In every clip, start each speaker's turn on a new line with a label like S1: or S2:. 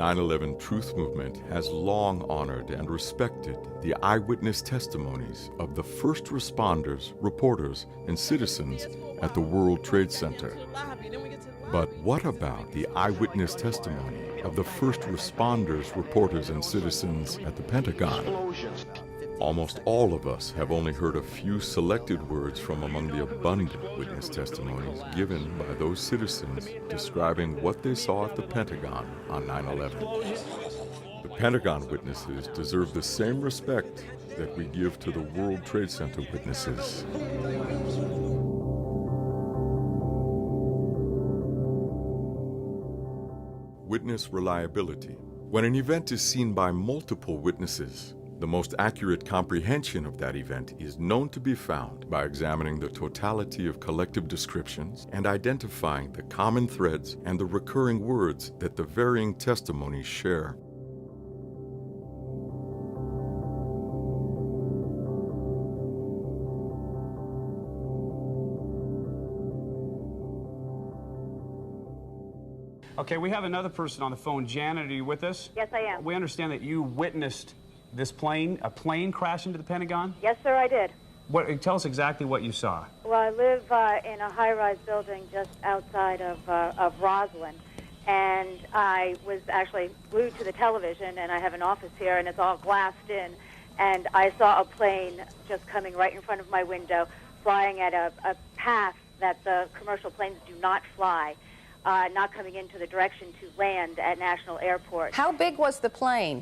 S1: 9/11 Truth Movement has long honored and respected the eyewitness testimonies of the first responders, reporters, and citizens at the World Trade Center. But what about the eyewitness testimony of the first responders, reporters, and citizens at the Pentagon? Almost all of us have only heard a few selected words from among the abundant witness testimonies given by those citizens describing what they saw at the Pentagon on 9/11. The Pentagon witnesses deserve the same respect that we give to the World Trade Center witnesses. Witness reliability. When an event is seen by multiple witnesses, the most accurate comprehension of that event is known to be found by examining the totality of collective descriptions and identifying the common threads and the recurring words that the varying testimonies share.
S2: Okay, we have another person on the phone. Janet, are you with us?
S3: Yes, I am.
S2: We understand that you witnessed this plane, a plane crash into the Pentagon?
S3: Yes, sir, I did.
S2: Tell us exactly what you saw.
S3: Well, I live in a high-rise building just outside of Roslyn, and I was actually glued to the television, and I have an office here, and it's all glassed in, and I saw a plane just coming right in front of my window, flying at a path that the commercial planes do not fly. Not coming into the direction to land at National Airport.
S4: How big was the plane?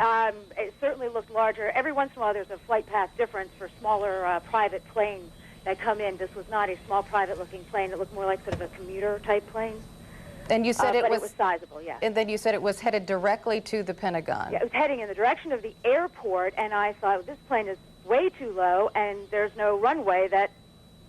S3: It certainly looked larger. Every once in a while there's a flight path difference for smaller private planes that come in. This was not a small private-looking plane. It looked more like sort of a commuter-type plane.
S4: And you said
S3: but it was sizable, yeah.
S4: And then you said it was headed directly to the Pentagon.
S3: Yeah, it was heading in the direction of the airport, and I thought, this plane is way too low, and there's no runway that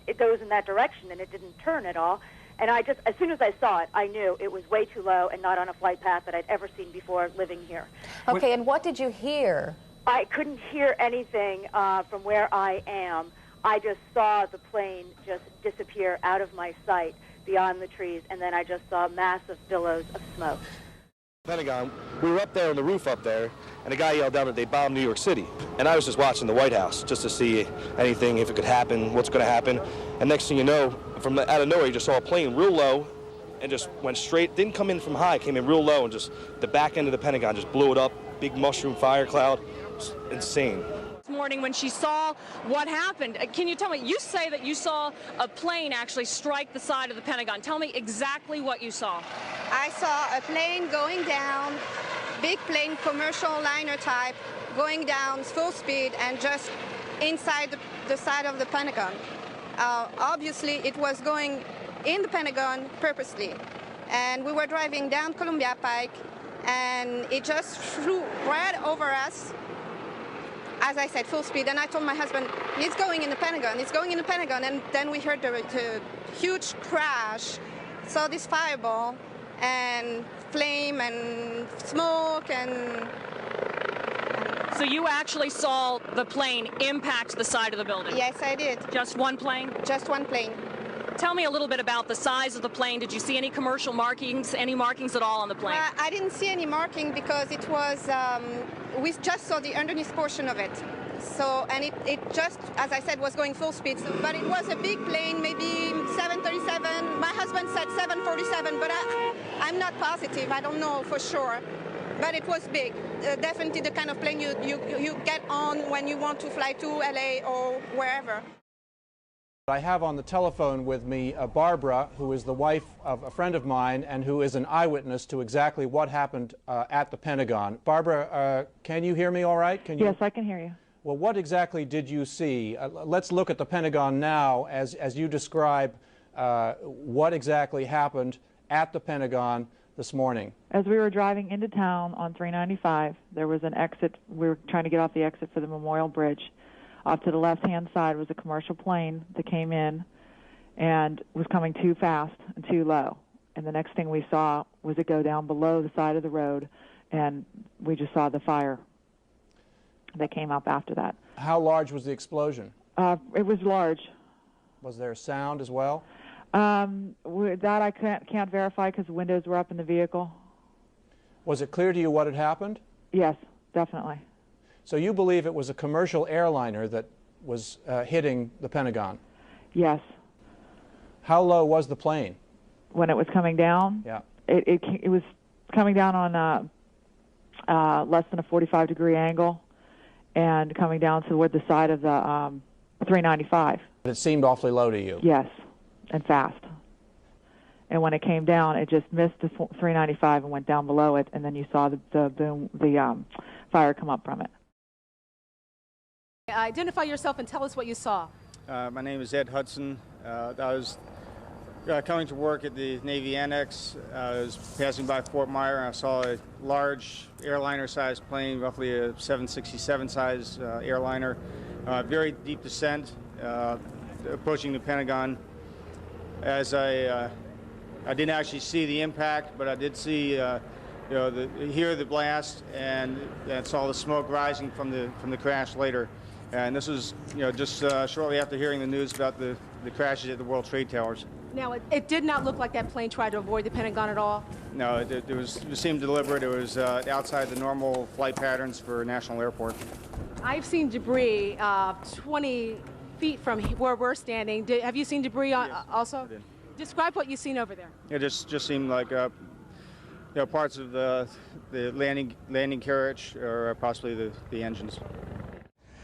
S3: it goes in that direction, and it didn't turn at all. And I just, as soon as I saw it, I knew it was way too low and not on a flight path that I'd ever seen before living here.
S4: Okay, and what did you hear?
S3: I couldn't hear anything from where I am. I just saw the plane just disappear out of my sight beyond the trees, and then I just saw massive billows of smoke.
S5: Pentagon, we were up there on the roof up there, and a guy yelled down that they bombed New York City. And I was just watching the White House just to see anything, if it could happen, what's going to happen. And next thing you know, from out of nowhere, you just saw a plane real low and just went straight, didn't come in from high, came in real low, and just the back end of the Pentagon just blew it up, big mushroom fire cloud. It's insane.
S6: This morning when she saw what happened, can you tell me, you say that you saw a plane actually strike the side of the Pentagon. Tell me exactly what you saw.
S7: I saw a plane going down, big plane, commercial liner type, going down full speed and just inside the side of the Pentagon. Obviously, it was going in the Pentagon purposely. And we were driving down Columbia Pike, and it just flew right over us. As I said, full speed, and I told my husband, it's going in the Pentagon, it's going in the Pentagon, and then we heard the huge crash, saw this fireball, and flame, and smoke, and...
S6: So you actually saw the plane impact the side of the building?
S7: Yes, I did.
S6: Just one plane?
S7: Just one plane.
S6: Tell me a little bit about the size of the plane. Did you see any commercial markings, any markings at all on the plane?
S7: I didn't see any marking because it was, we just saw the underneath portion of it. So, and it just, as I said, was going full speed. So, but it was a big plane, maybe 737. My husband said 747, but I'm not positive. I don't know for sure. But it was big. Definitely the kind of plane you get on when you want to fly to LA or wherever.
S8: I have on the telephone with me Barbara, who is the wife of a friend of mine and who is an eyewitness to exactly what happened at the Pentagon. Barbara, can you hear me all right?
S9: Yes, I can hear you.
S8: Well, what exactly did you see? Let's look at the Pentagon now as you describe what exactly happened at the Pentagon this morning.
S9: As we were driving into town on 395, there was an exit. We were trying to get off the exit for the Memorial Bridge. Off to the left-hand side was a commercial plane that came in and was coming too fast and too low. And the next thing we saw was it go down below the side of the road, and we just saw the fire that came up after that.
S8: How large was the explosion?
S9: It was large.
S8: Was there sound as well?
S9: That I can't verify because the windows were up in the vehicle.
S8: Was it clear to you what had happened?
S9: Yes, definitely.
S8: So you believe it was a commercial airliner that was hitting the Pentagon?
S9: Yes.
S8: How low was the plane?
S9: When it was coming down?
S8: Yeah.
S9: It was coming down on less than a 45-degree angle and coming down toward the side of the 395.
S8: But it seemed awfully low to you?
S9: Yes, and fast. And when it came down, it just missed the 395 and went down below it, and then you saw the boom, the fire come up from it.
S6: Identify yourself and tell us what you saw.
S10: My name is Ed Hudson. I was coming to work at the Navy Annex. I was passing by Fort Myer, and I saw a large airliner-sized plane, roughly a 767-sized airliner, very deep descent, approaching the Pentagon. As I didn't actually see the impact, but I did see, hear the blast, and saw the smoke rising from the crash later. And this was, just shortly after hearing the news about the crashes at the World Trade Towers.
S6: Now, it did not look like that plane tried to avoid the Pentagon at all?
S10: No, it seemed deliberate. It was outside the normal flight patterns for a national airport.
S6: I've seen debris 20 feet from where we're standing. Have you seen debris also?
S10: I did.
S6: Describe what you've seen over there.
S10: It just seemed like parts of the landing carriage or possibly the engines.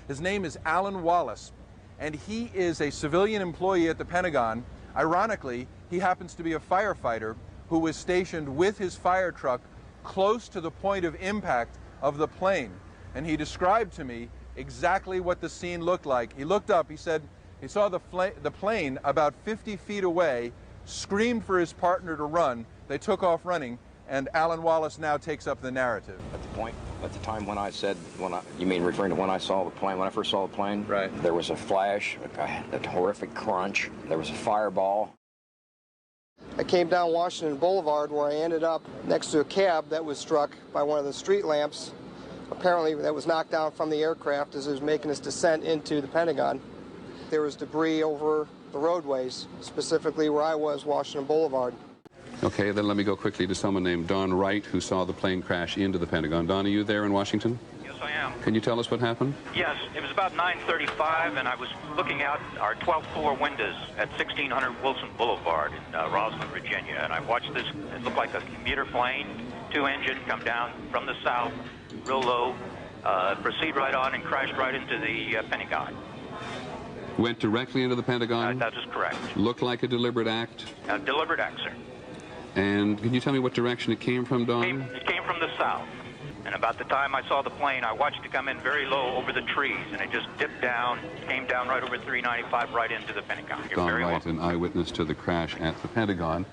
S11: His name is Alan Wallace, and he is a civilian employee at the Pentagon. Ironically, he happens to be a firefighter who was stationed with his fire truck close to the point of impact of the plane. And he described to me exactly what the scene looked like. He looked up, he said he saw the plane about 50 feet away, screamed for his partner to run. They took off running, and Alan Wallace now takes up the narrative.
S12: At the time when I said, you mean referring to when I saw the plane, when I first saw the plane?
S11: Right.
S12: There was a flash, a horrific crunch, there was a fireball.
S13: I came down Washington Boulevard where I ended up next to a cab that was struck by one of the street lamps, apparently that was knocked down from the aircraft as it was making its descent into the Pentagon. There was debris over the roadways, specifically where I was, Washington Boulevard.
S14: Okay, then let me go quickly to someone named Don Wright, who saw the plane crash into the Pentagon. Don, are you there in Washington?
S15: Yes, I am.
S14: Can you tell us what happened?
S15: Yes, it was about 9:35, and I was looking out our 12th floor windows at 1600 Wilson Boulevard in Roswell, Virginia, and I watched this. It looked like a commuter plane, two-engine, come down from the south, real low, proceed right on and crashed right into the Pentagon.
S14: Went directly into the Pentagon?
S15: That is correct.
S14: Looked like a deliberate act?
S15: A deliberate act, sir.
S14: And can you tell me what direction it came from, Don?
S15: It came from the south. And about the time I saw the plane, I watched it come in very low over the trees, and it just dipped down, came down right over 395, right into the Pentagon.
S14: Don Wright, an eyewitness to the crash at the Pentagon.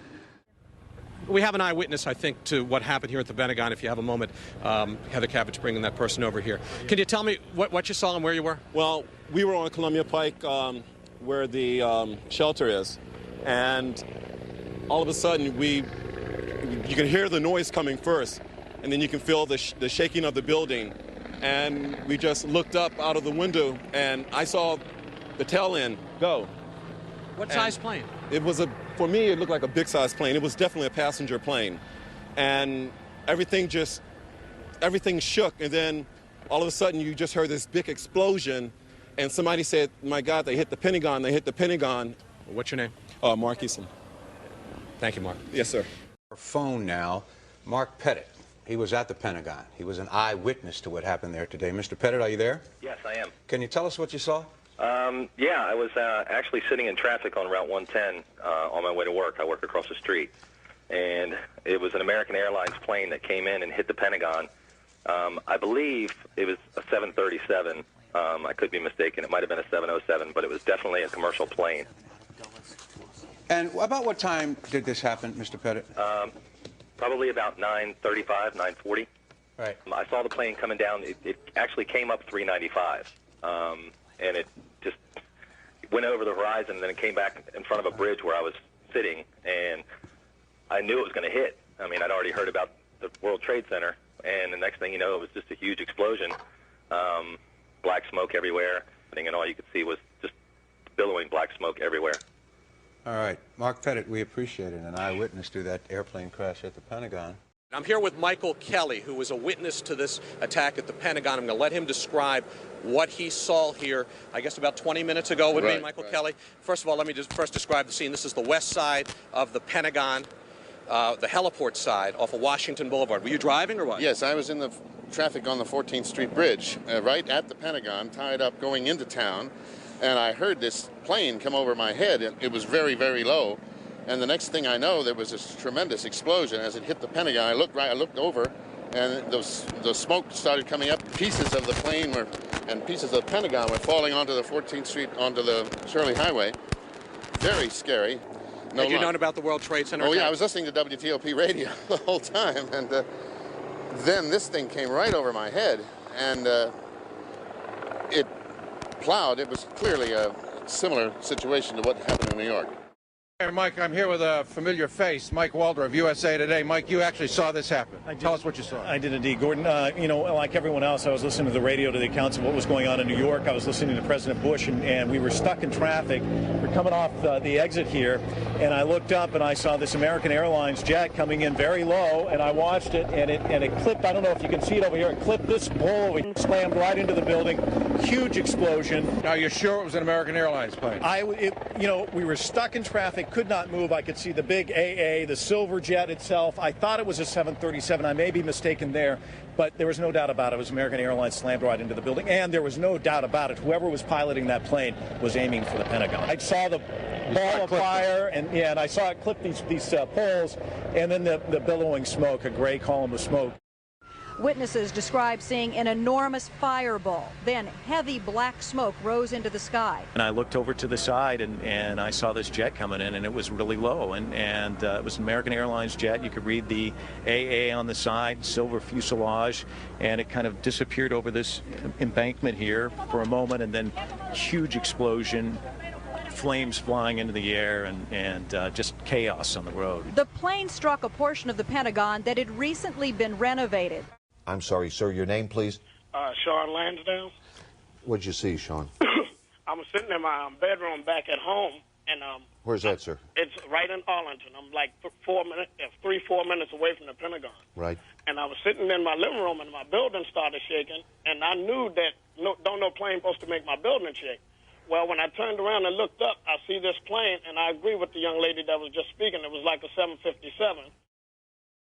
S16: We have an eyewitness, I think, to what happened here at the Pentagon. If you have a moment, Heather Cabbage bringing that person over here. Can you tell me what you saw and where you were?
S17: Well, we were on Columbia Pike where the shelter is, and all of a sudden you can hear the noise coming first, and then you can feel the shaking of the building. And we just looked up out of the window, and I saw the tail end go.
S16: What size plane?
S17: It was for me, it looked like a big size plane. It was definitely a passenger plane. And everything shook, and then all of a sudden you just heard this big explosion, and somebody said, my God, they hit the Pentagon, they hit the Pentagon.
S16: What's your name?
S17: Mark Eason.
S16: Thank you, Mark.
S17: Yes, sir.
S18: Our phone now, Mark Pettit. He was at the Pentagon. He was an eyewitness to what happened there today. Mr. Pettit, are you there?
S5: Yes, I am.
S18: Can you tell us what you saw?
S5: Yeah, I was actually sitting in traffic on Route 110 on my way to work. I work across the street. And it was an American Airlines plane that came in and hit the Pentagon. I believe it was a 737. I could be mistaken. It might have been a 707, but it was definitely a commercial plane.
S18: And about what time did this happen, Mr. Pettit?
S5: Probably about 9:35, 9:40.
S18: Right.
S5: I saw the plane coming down. It actually came up 395, and it just went over the horizon, and then it came back in front of a bridge where I was sitting, and I knew it was going to hit. I mean, I'd already heard about the World Trade Center, and the next thing you know, it was just a huge explosion, black smoke everywhere, and all you could see was just billowing black smoke everywhere.
S18: All right. Mark Pettit, we appreciate it. An eyewitness to that airplane crash at the Pentagon.
S16: I'm here with Michael Kelly, who was a witness to this attack at the Pentagon. I'm going to let him describe what he saw here, I guess about 20 minutes ago with me, Michael Kelly. First of all, let me just first describe the scene. This is the west side of the Pentagon, the heliport side off of Washington Boulevard. Were you driving or what?
S19: Yes, I was in the traffic on the 14th Street Bridge, right at the Pentagon, tied up going into town, and I heard this plane come over my head. It was very, very low. And the next thing I know, there was this tremendous explosion as it hit the Pentagon. I looked over, and the smoke started coming up. Pieces of the plane and pieces of the Pentagon were falling onto the 14th Street, onto the Shirley Highway. Very scary.
S16: Had you known about the World Trade Center?
S19: Oh, yeah, I was listening to WTOP radio the whole time, and then this thing came right over my head, and it plowed. It was clearly a similar situation to what happened in New York.
S8: Hey, Mike, I'm here with a familiar face, Mike Walder of USA Today. Mike, you actually saw this happen. Tell us what you saw.
S20: I did indeed, Gordon. You know, like everyone else, I was listening to the radio to the accounts of what was going on in New York. I was listening to President Bush, and we were stuck in traffic. We're coming off the exit here, and I looked up and I saw this American Airlines jet coming in very low, and I watched it, and it clipped. I don't know if you can see it over here. It clipped this pole over here, slammed right into the building. Huge explosion.
S8: Now, you're sure it was an American Airlines plane?
S20: You know, we were stuck in traffic. Could not move. I could see the big AA, the silver jet itself. I thought it was a 737. I may be mistaken there, but there was no doubt about it. It was American Airlines slammed right into the building, and there was no doubt about it. Whoever was piloting that plane was aiming for the Pentagon. I saw the ball of fire, and I saw it clip these poles, and then the billowing smoke, a gray column of smoke.
S21: Witnesses describe seeing an enormous fireball. Then heavy black smoke rose into the sky.
S20: And I looked over to the side, and I saw this jet coming in, and it was really low. And it was an American Airlines jet. You could read the AA on the side, silver fuselage, and it kind of disappeared over this embankment here for a moment, and then huge explosion. Flames flying into the air, and just chaos on the road.
S21: The plane struck a portion of the Pentagon that had recently been renovated.
S22: I'm sorry, sir, your name, please?
S23: Sean Lansdale.
S22: What'd you see, Sean?
S23: I was sitting in my bedroom back at home, and
S22: Where's that, sir?
S23: it's right in Arlington. I'm like 4 minutes away from the Pentagon.
S22: Right.
S23: And I was sitting in my living room, and my building started shaking, and I knew that no plane supposed to make my building shake. Well, when I turned around and looked up, I see this plane, and I agree with the young lady that was just speaking. It was like a 757.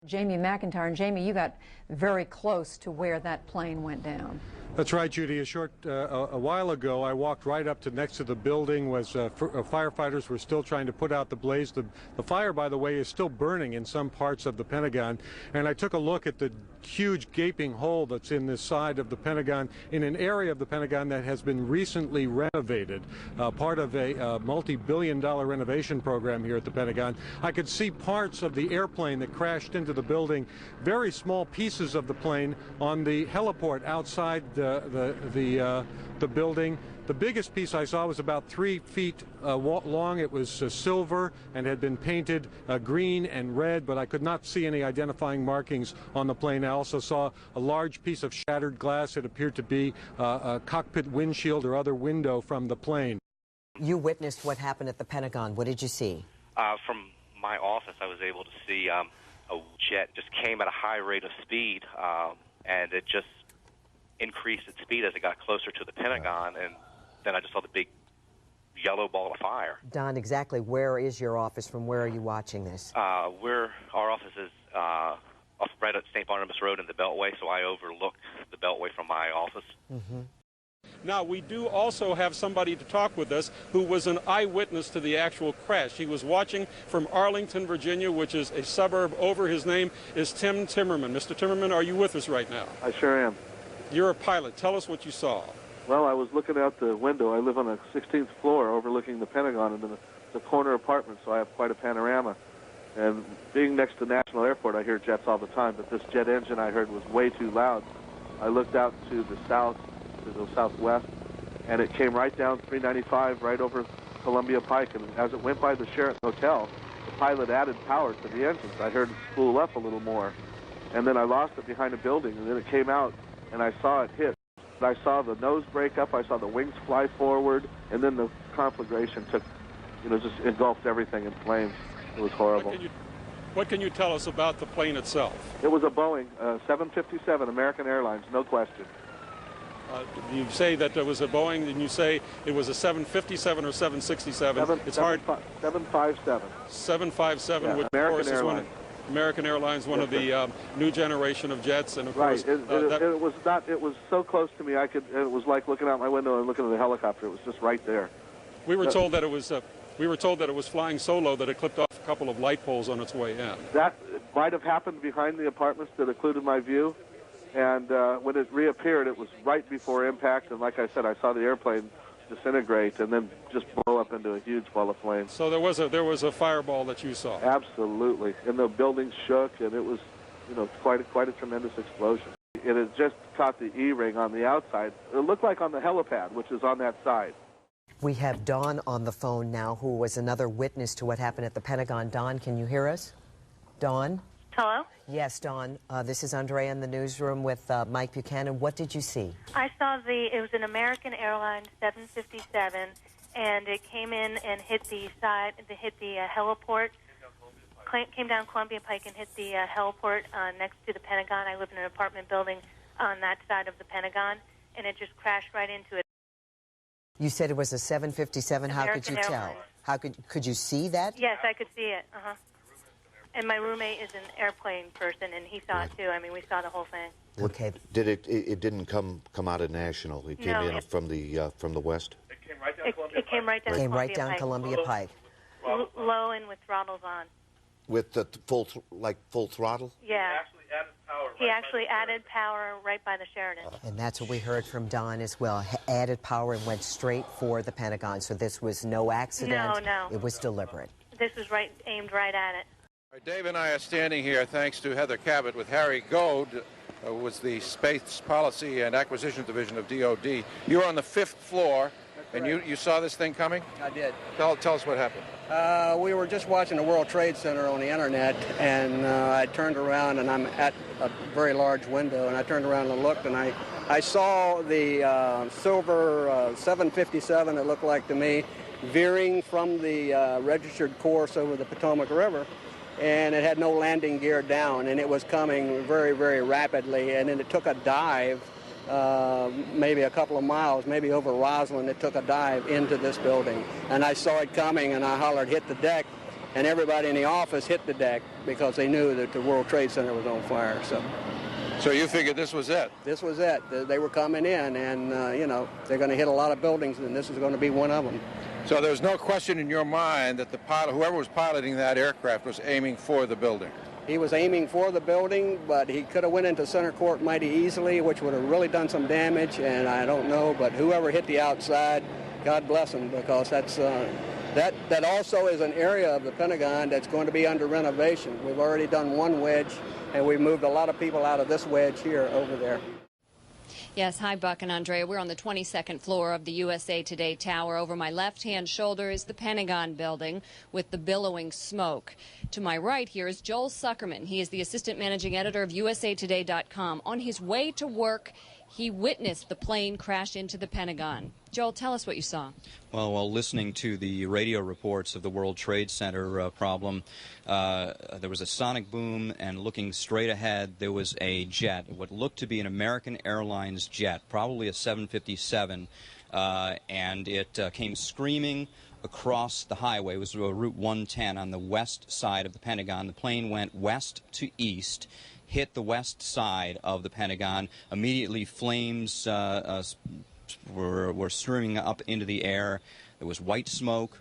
S24: Jamie McIntyre. And Jamie, you got very close to where that plane went down.
S25: That's right, Judy. A while ago, I walked right up to next to the building. Firefighters were still trying to put out the blaze. The fire, by the way, is still burning in some parts of the Pentagon. And I took a look at the huge gaping hole that's in this side of the Pentagon, in an area of the Pentagon that has been recently renovated, part of a multi-billion-dollar renovation program here at the Pentagon. I could see parts of the airplane that crashed into the building, very small pieces of the plane on the heliport outside the building. The biggest piece I saw was about 3 feet long. It was silver and had been painted green and red, but I could not see any identifying markings on the plane. I also saw a large piece of shattered glass. It appeared to be a cockpit windshield or other window from the plane.
S26: You witnessed what happened at the Pentagon. What did you see?
S27: From my office, I was able to see a jet just came at a high rate of speed, and it just increased its speed as it got closer to the Pentagon, and then I just saw the big yellow ball of fire.
S26: Don, exactly where is your office? From where are you watching this?
S27: Our office is right at St. Barnabas Road in the Beltway, so I overlook the Beltway from my office.
S25: Mm-hmm. Now, we do also have somebody to talk with us who was an eyewitness to the actual crash. He was watching from Arlington, Virginia, which is a suburb over. His name is Tim Timmerman. Mr. Timmerman, are you with us right now?
S28: I sure am.
S25: You're a pilot. Tell us what you saw.
S28: Well, I was looking out the window. I live on the 16th floor overlooking the Pentagon and the corner apartment, so I have quite a panorama. And being next to National Airport, I hear jets all the time, but this jet engine I heard was way too loud. I looked out to the south, to the southwest, and it came right down 395 right over Columbia Pike. And as it went by the Sheraton Hotel, the pilot added power to the engines. I heard it spool up a little more. And then I lost it behind a building, and then it came out, and I saw it hit. I saw the nose break up, I saw the wings fly forward, and then the conflagration took, just engulfed everything in flames. It was horrible.
S25: What can you tell us about the plane itself?
S28: It was a Boeing 757, American Airlines, no question.
S25: You say that it was a Boeing, and you say it was a 757 or 767. It's hard.
S28: 757.
S25: 757,
S28: Yeah,
S25: which
S28: American
S25: of course
S28: Airlines.
S25: is American Airlines, one of the new generation of jets, and of
S28: Right.
S25: course
S28: It was not. It was so close to me. It was like looking out my window and looking at the helicopter. It was just right there.
S25: we were told that it was. We were told that it was flying so low that it clipped off a couple of light poles on its way in.
S28: That might have happened behind the apartments that occluded my view, and when it reappeared, it was right before impact. And like I said, I saw the airplane disintegrate and then just blow up into a huge ball of flame.
S25: So there was a fireball that you saw.
S28: Absolutely, and the building shook, and it was, quite a tremendous explosion. It had just caught the E-ring on the outside. It looked like on the helipad, which is on that side.
S26: We have Dawn on the phone now, who was another witness to what happened at the Pentagon. Dawn, can you hear us? Dawn?
S1: Hello?
S26: Yes, Dawn. This is Andrea in the newsroom with Mike Buchanan. What did you see?
S1: I saw it was an American Airlines 757, and it came in and hit the heliport, came down Columbia Pike and hit the heliport next to the Pentagon. I live in an apartment building on that side of the Pentagon, and it just crashed right into it.
S26: You said it was a 757. How could you tell? How could you see that?
S1: Yes, I could see it. And my roommate is an airplane person, and he saw it too. I mean, we saw the whole thing.
S26: Okay.
S22: Did it didn't come out of National? It came in from the west.
S1: It came right down.
S26: Came down Columbia Pike.
S1: Low and with throttles on.
S22: With the full throttle.
S1: Yeah. He actually added power right by the Sheridan.
S26: And that's what we heard from Don as well. Added power and went straight for the Pentagon. So this was no accident.
S1: No.
S26: It was deliberate.
S1: This was aimed right at it.
S11: Dave and I are standing here thanks to Heather Cabot with Harry Goad, who was the Space Policy and Acquisition Division of DOD. You're on the 5th floor, and you saw this thing coming?
S2: I did.
S11: Tell us what happened.
S2: We were just watching the World Trade Center on the internet, and I turned around, and I'm at a very large window, and I turned around and looked, and I saw the silver 757, it looked like to me, veering from the registered course over the Potomac River, and it had no landing gear down, and it was coming very, very rapidly, and then it took a dive, maybe a couple of miles, maybe over Roslyn. It took a dive into this building, and I saw it coming, and I hollered, "Hit the deck," and everybody in the office hit the deck because they knew that the World Trade Center was on fire.
S11: So you figured this was it?
S2: This was it. They were coming in, and they're going to hit a lot of buildings, and this is going to be one of them.
S11: So there's no question in your mind that the pilot, whoever was piloting that aircraft, was aiming for the building?
S2: He was aiming for the building, but he could have went into center court mighty easily, which would have really done some damage, and I don't know, but whoever hit the outside, God bless him, because that also is an area of the Pentagon that's going to be under renovation. We've already done one wedge, and we've moved a lot of people out of this wedge here over there.
S3: Yes, hi, Buck and Andrea. We're on the 22nd floor of the USA Today Tower. Over my left-hand shoulder is the Pentagon building with the billowing smoke. To my right here is Joel Suckerman. He is the assistant managing editor of USAtoday.com. On his way to work, he witnessed the plane crash into the Pentagon. Joel, tell us what you saw.
S4: Well, while listening to the radio reports of the World Trade Center problem, there was a sonic boom, and looking straight ahead, there was a jet, what looked to be an American Airlines jet, probably a 757, and it came screaming across the highway. It was Route 110 on the west side of the Pentagon. The plane went west to east, hit the west side of the Pentagon. Immediately, flames were streaming up into the air. There was white smoke,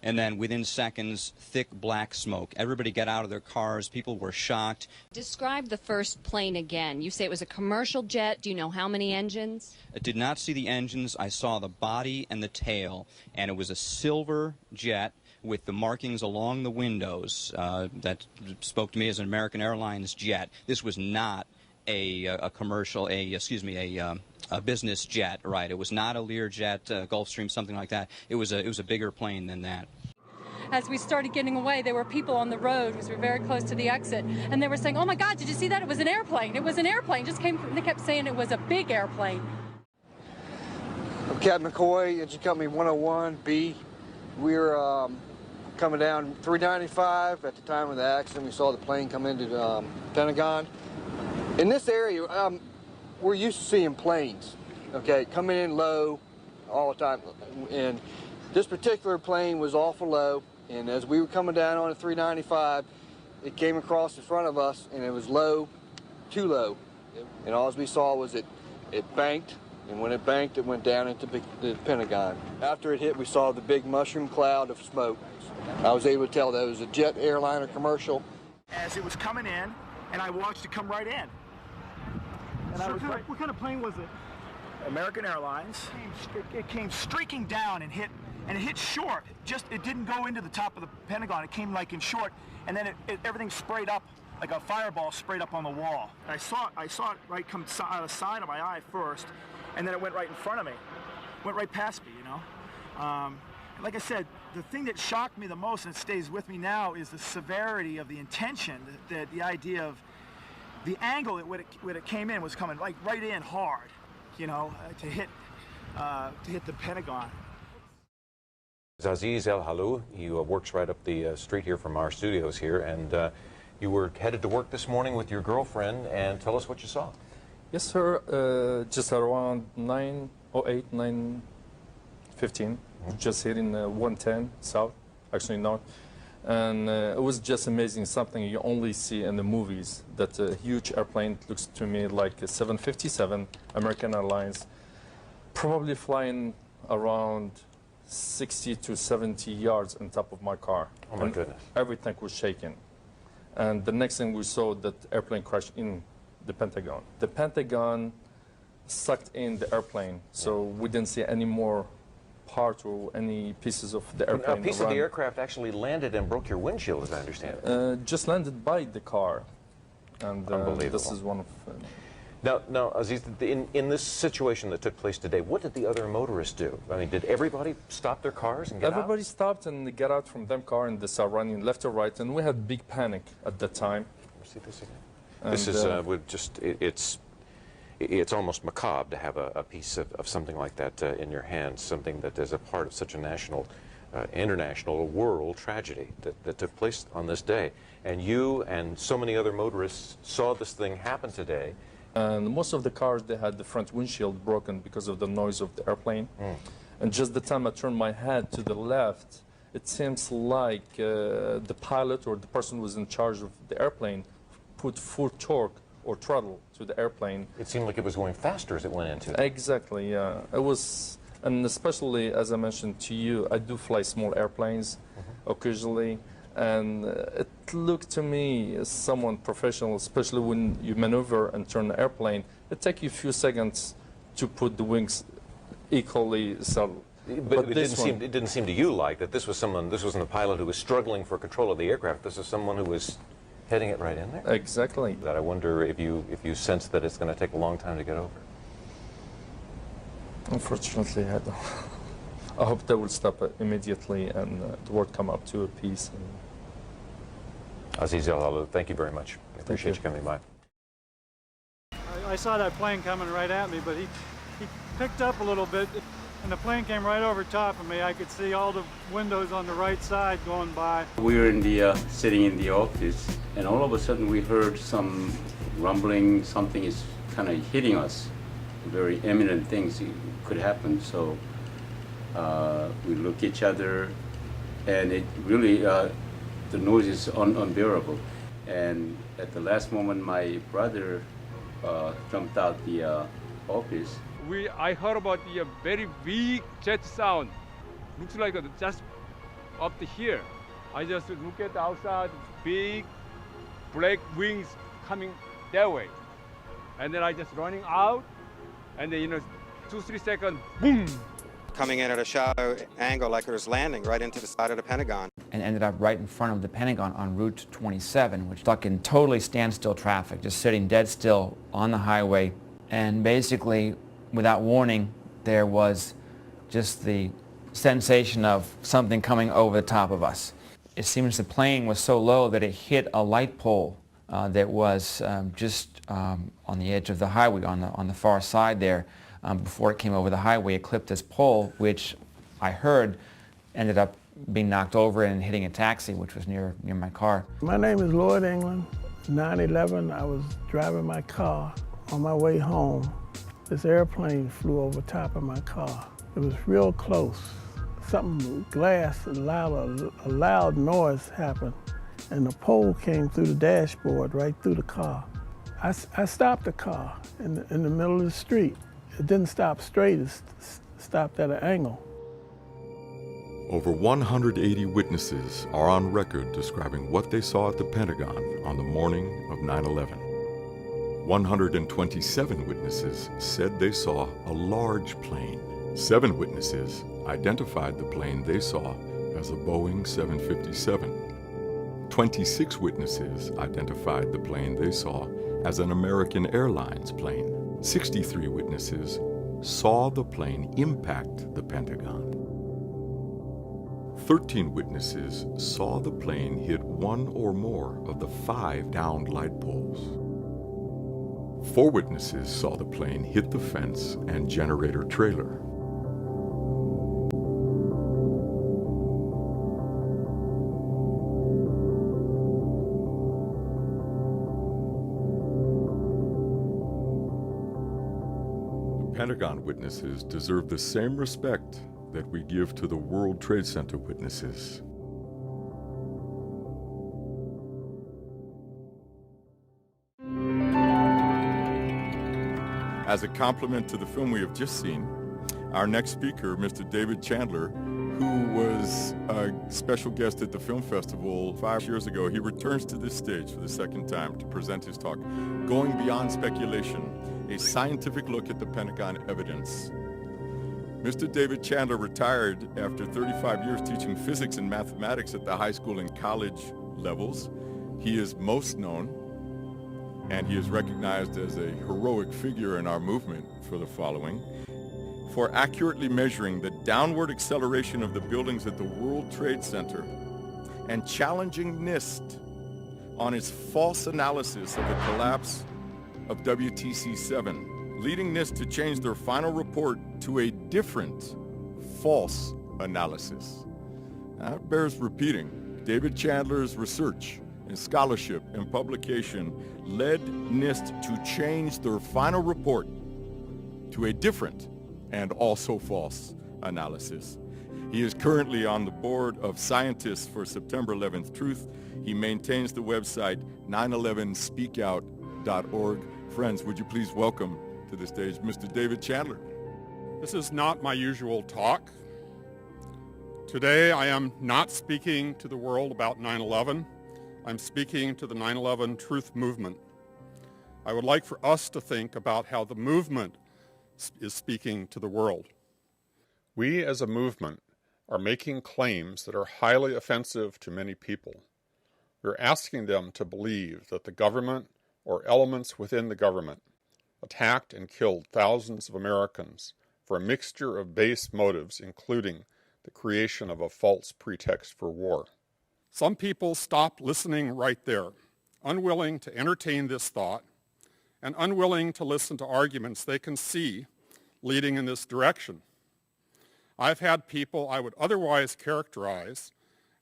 S4: and then within seconds, thick black smoke. Everybody got out of their cars. People were shocked.
S3: Describe the first plane again. You say it was a commercial jet. Do you know how many engines?
S4: I did not see the engines. I saw the body and the tail, and it was a silver jet with the markings along the windows that spoke to me as an American Airlines jet. This was not a commercial, a business jet, right? It was not a Learjet, Gulfstream, something like that. It was a bigger plane than that.
S6: As we started getting away, there were people on the road because we were very close to the exit, and they were saying, "Oh my God, did you see that? It was an airplane. It was an airplane." They kept saying it was a big airplane.
S7: I'm Captain McCoy, Engine Company 101B. We're coming down 395 at the time of the accident. We saw the plane come into the Pentagon. In this area, we're used to seeing planes, okay, coming in low all the time. And this particular plane was awful low, and as we were coming down on the 395, it came across in front of us, and it was low, too low. And all we saw was it banked, and when it banked, it went down into the Pentagon. After it hit, we saw the big mushroom cloud of smoke. I was able to tell that it was a jet airliner commercial.
S20: As it was coming in, and I watched it come right in. And what kind of plane was it? American Airlines. It came streaking down and it hit short. It didn't go into the top of the Pentagon. It came like in short, and then everything sprayed up like a fireball sprayed up on the wall. And I saw it right come out of the side of my eye first, and then it went right in front of me, went right past me, you know. Like I said, the thing that shocked me the most, and it stays with me now, is the severity of the intention. The idea of the angle when it came in was coming like right in hard, you know, to hit the Pentagon.
S18: Aziz El Halou, he works right up the street here from our studios here, and you were headed to work this morning with your girlfriend, and tell us what you saw.
S9: Yes, sir. Just around 9:08, 9:15, just hitting 110 south, actually north. And it was just amazing, something you only see in the movies. That huge airplane looks to me like a 757 American Airlines, probably flying around 60 to 70 yards on top of my car.
S18: Oh my goodness.
S9: Everything was shaking. And the next thing we saw, that airplane crashed in the Pentagon. The Pentagon sucked in the airplane, so we didn't see any more parts or any pieces of the airplane.
S18: A piece of the aircraft actually landed and broke your windshield, as I understand it.
S9: Just landed by the car. And
S18: Unbelievable.
S9: This is one of...
S18: Now, Aziz, in this situation that took place today, what did the other motorists do? I mean, did everybody stop their cars and get out?
S9: Everybody stopped and got out from them car, and they started running left or right, and we had big panic at that time.
S18: See this again? And this is it's almost macabre to have a piece of something like that in your hands, something that is a part of such a national, international, world tragedy that took place on this day. And you and so many other motorists saw this thing happen today.
S9: And most of the cars, they had the front windshield broken because of the noise of the airplane. And just the time I turned my head to the left, it seems like the pilot or the person who was in charge of the airplane put full torque or throttle to the airplane.
S18: It seemed like it was going faster as it went into it.
S9: Exactly, yeah. It was, and especially, as I mentioned to you, I do fly small airplanes occasionally. And it looked to me as someone professional, especially when you maneuver and turn the airplane, it takes you a few seconds to put the wings equally settled.
S18: But it didn't seem to you like that this wasn't a pilot who was struggling for control of the aircraft. This is someone who was heading it right in there.
S9: Exactly.
S18: That I wonder if you sense that it's going to take a long time to get over.
S9: Unfortunately, I don't. I hope they will stop it immediately and the world come up to a peace.
S18: Aziz El Halou, thank you very much. I appreciate you coming by.
S25: I saw that plane coming right at me, but he picked up a little bit, and the plane came right over top of me. I could see all the windows on the right side going by.
S10: We were sitting in the office, and all of a sudden we heard some rumbling. Something is kind of hitting us. Very imminent things could happen. So we look at each other, and it really, the noise is unbearable. And at the last moment, my brother jumped out the office.
S12: I heard about the very big jet sound. Looks like just up to here. I just look at the outside, big black wings coming that way. And then I just running out, and then 2-3 seconds, boom!
S13: Coming in at a shallow angle like it was landing right into the side of the Pentagon.
S14: And ended up right in front of the Pentagon on Route 27, which stuck in totally standstill traffic, just sitting dead still on the highway. And basically, without warning, there was just the sensation of something coming over the top of us. It seems the plane was so low that it hit a light pole that was just on the edge of the highway, on the far side there. Before it came over the highway, it clipped this pole, which I heard ended up being knocked over and hitting a taxi, which was near my car.
S5: My name is Lloyd England. 9/11, I was driving my car on my way home. This airplane flew over top of my car. It was real close. Glass, a loud noise happened, and the pole came through the dashboard right through the car. I stopped the car in the middle of the street. It didn't stop straight, it stopped at an angle.
S8: Over 180 witnesses are on record describing what they saw at the Pentagon on the morning of 9/11. 127 witnesses said they saw a large plane. 7 witnesses identified the plane they saw as a Boeing 757. 26 witnesses identified the plane they saw as an American Airlines plane. 63 witnesses saw the plane impact the Pentagon. 13 witnesses saw the plane hit one or more of the 5 downed light poles. 4 witnesses saw the plane hit the fence and generator trailer. Pentagon witnesses deserve the same respect that we give to the World Trade Center witnesses. As a compliment to the film we have just seen, our next speaker, Mr. David Chandler, who was a special guest at the film festival 5 years ago, he returns to this stage for the second time to present his talk, Going Beyond Speculation, a scientific look at the Pentagon Evidence. Mr. David Chandler retired after 35 years teaching physics and mathematics at the high school and college levels. He is most known, and he is recognized as a heroic figure in our movement for the following: for accurately measuring the downward acceleration of the buildings at the World Trade Center and challenging NIST on its false analysis of the collapse of WTC-7, leading NIST to change their final report to a different false analysis. Now, it bears repeating. David Chandler's research and scholarship and publication led NIST to change their final report to a different and also false analysis. He is currently on the board of scientists for September 11th Truth. He maintains the website 911speakout.org. Friends, would you please welcome to the stage Mr. David Chandler.
S15: This is not my usual talk. Today I am not speaking to the world about 9/11. I'm speaking to the 9/11 Truth Movement. I would like for us to think about how the movement is speaking to the world. We as a movement are making claims that are highly offensive to many people. We're asking them to believe that the government or elements within the government attacked and killed thousands of Americans for a mixture of base motives, including the creation of a false pretext for war. Some people stop listening right there, unwilling to entertain this thought and unwilling to listen to arguments they can see leading in this direction. I've had people I would otherwise characterize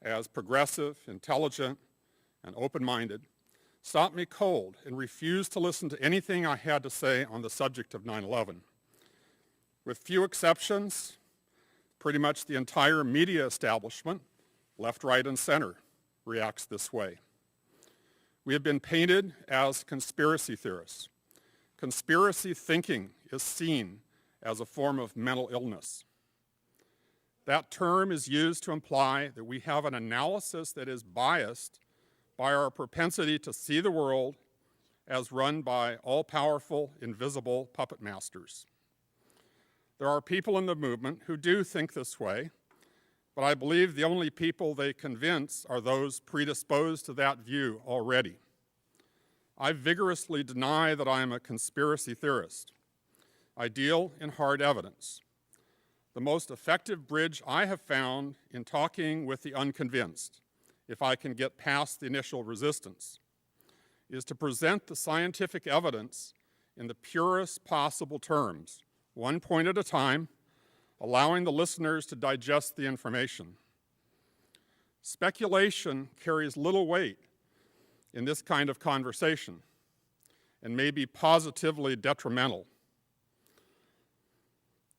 S15: as progressive, intelligent, and open-minded stop me cold and refuse to listen to anything I had to say on the subject of 9/11. With few exceptions, pretty much the entire media establishment, left, right, and center, reacts this way. We have been painted as conspiracy theorists. Conspiracy thinking is seen as a form of mental illness. That term is used to imply that we have an analysis that is biased by our propensity to see the world as run by all-powerful, invisible puppet masters. There are people in the movement who do think this way, but I believe the only people they convince are those predisposed to that view already. I vigorously deny that I am a conspiracy theorist. I deal in hard evidence. The most effective bridge I have found in talking with the unconvinced, if I can get past the initial resistance, is to present the scientific evidence in the purest possible terms, one point at a time, allowing the listeners to digest the information. Speculation carries little weight in this kind of conversation and may be positively detrimental.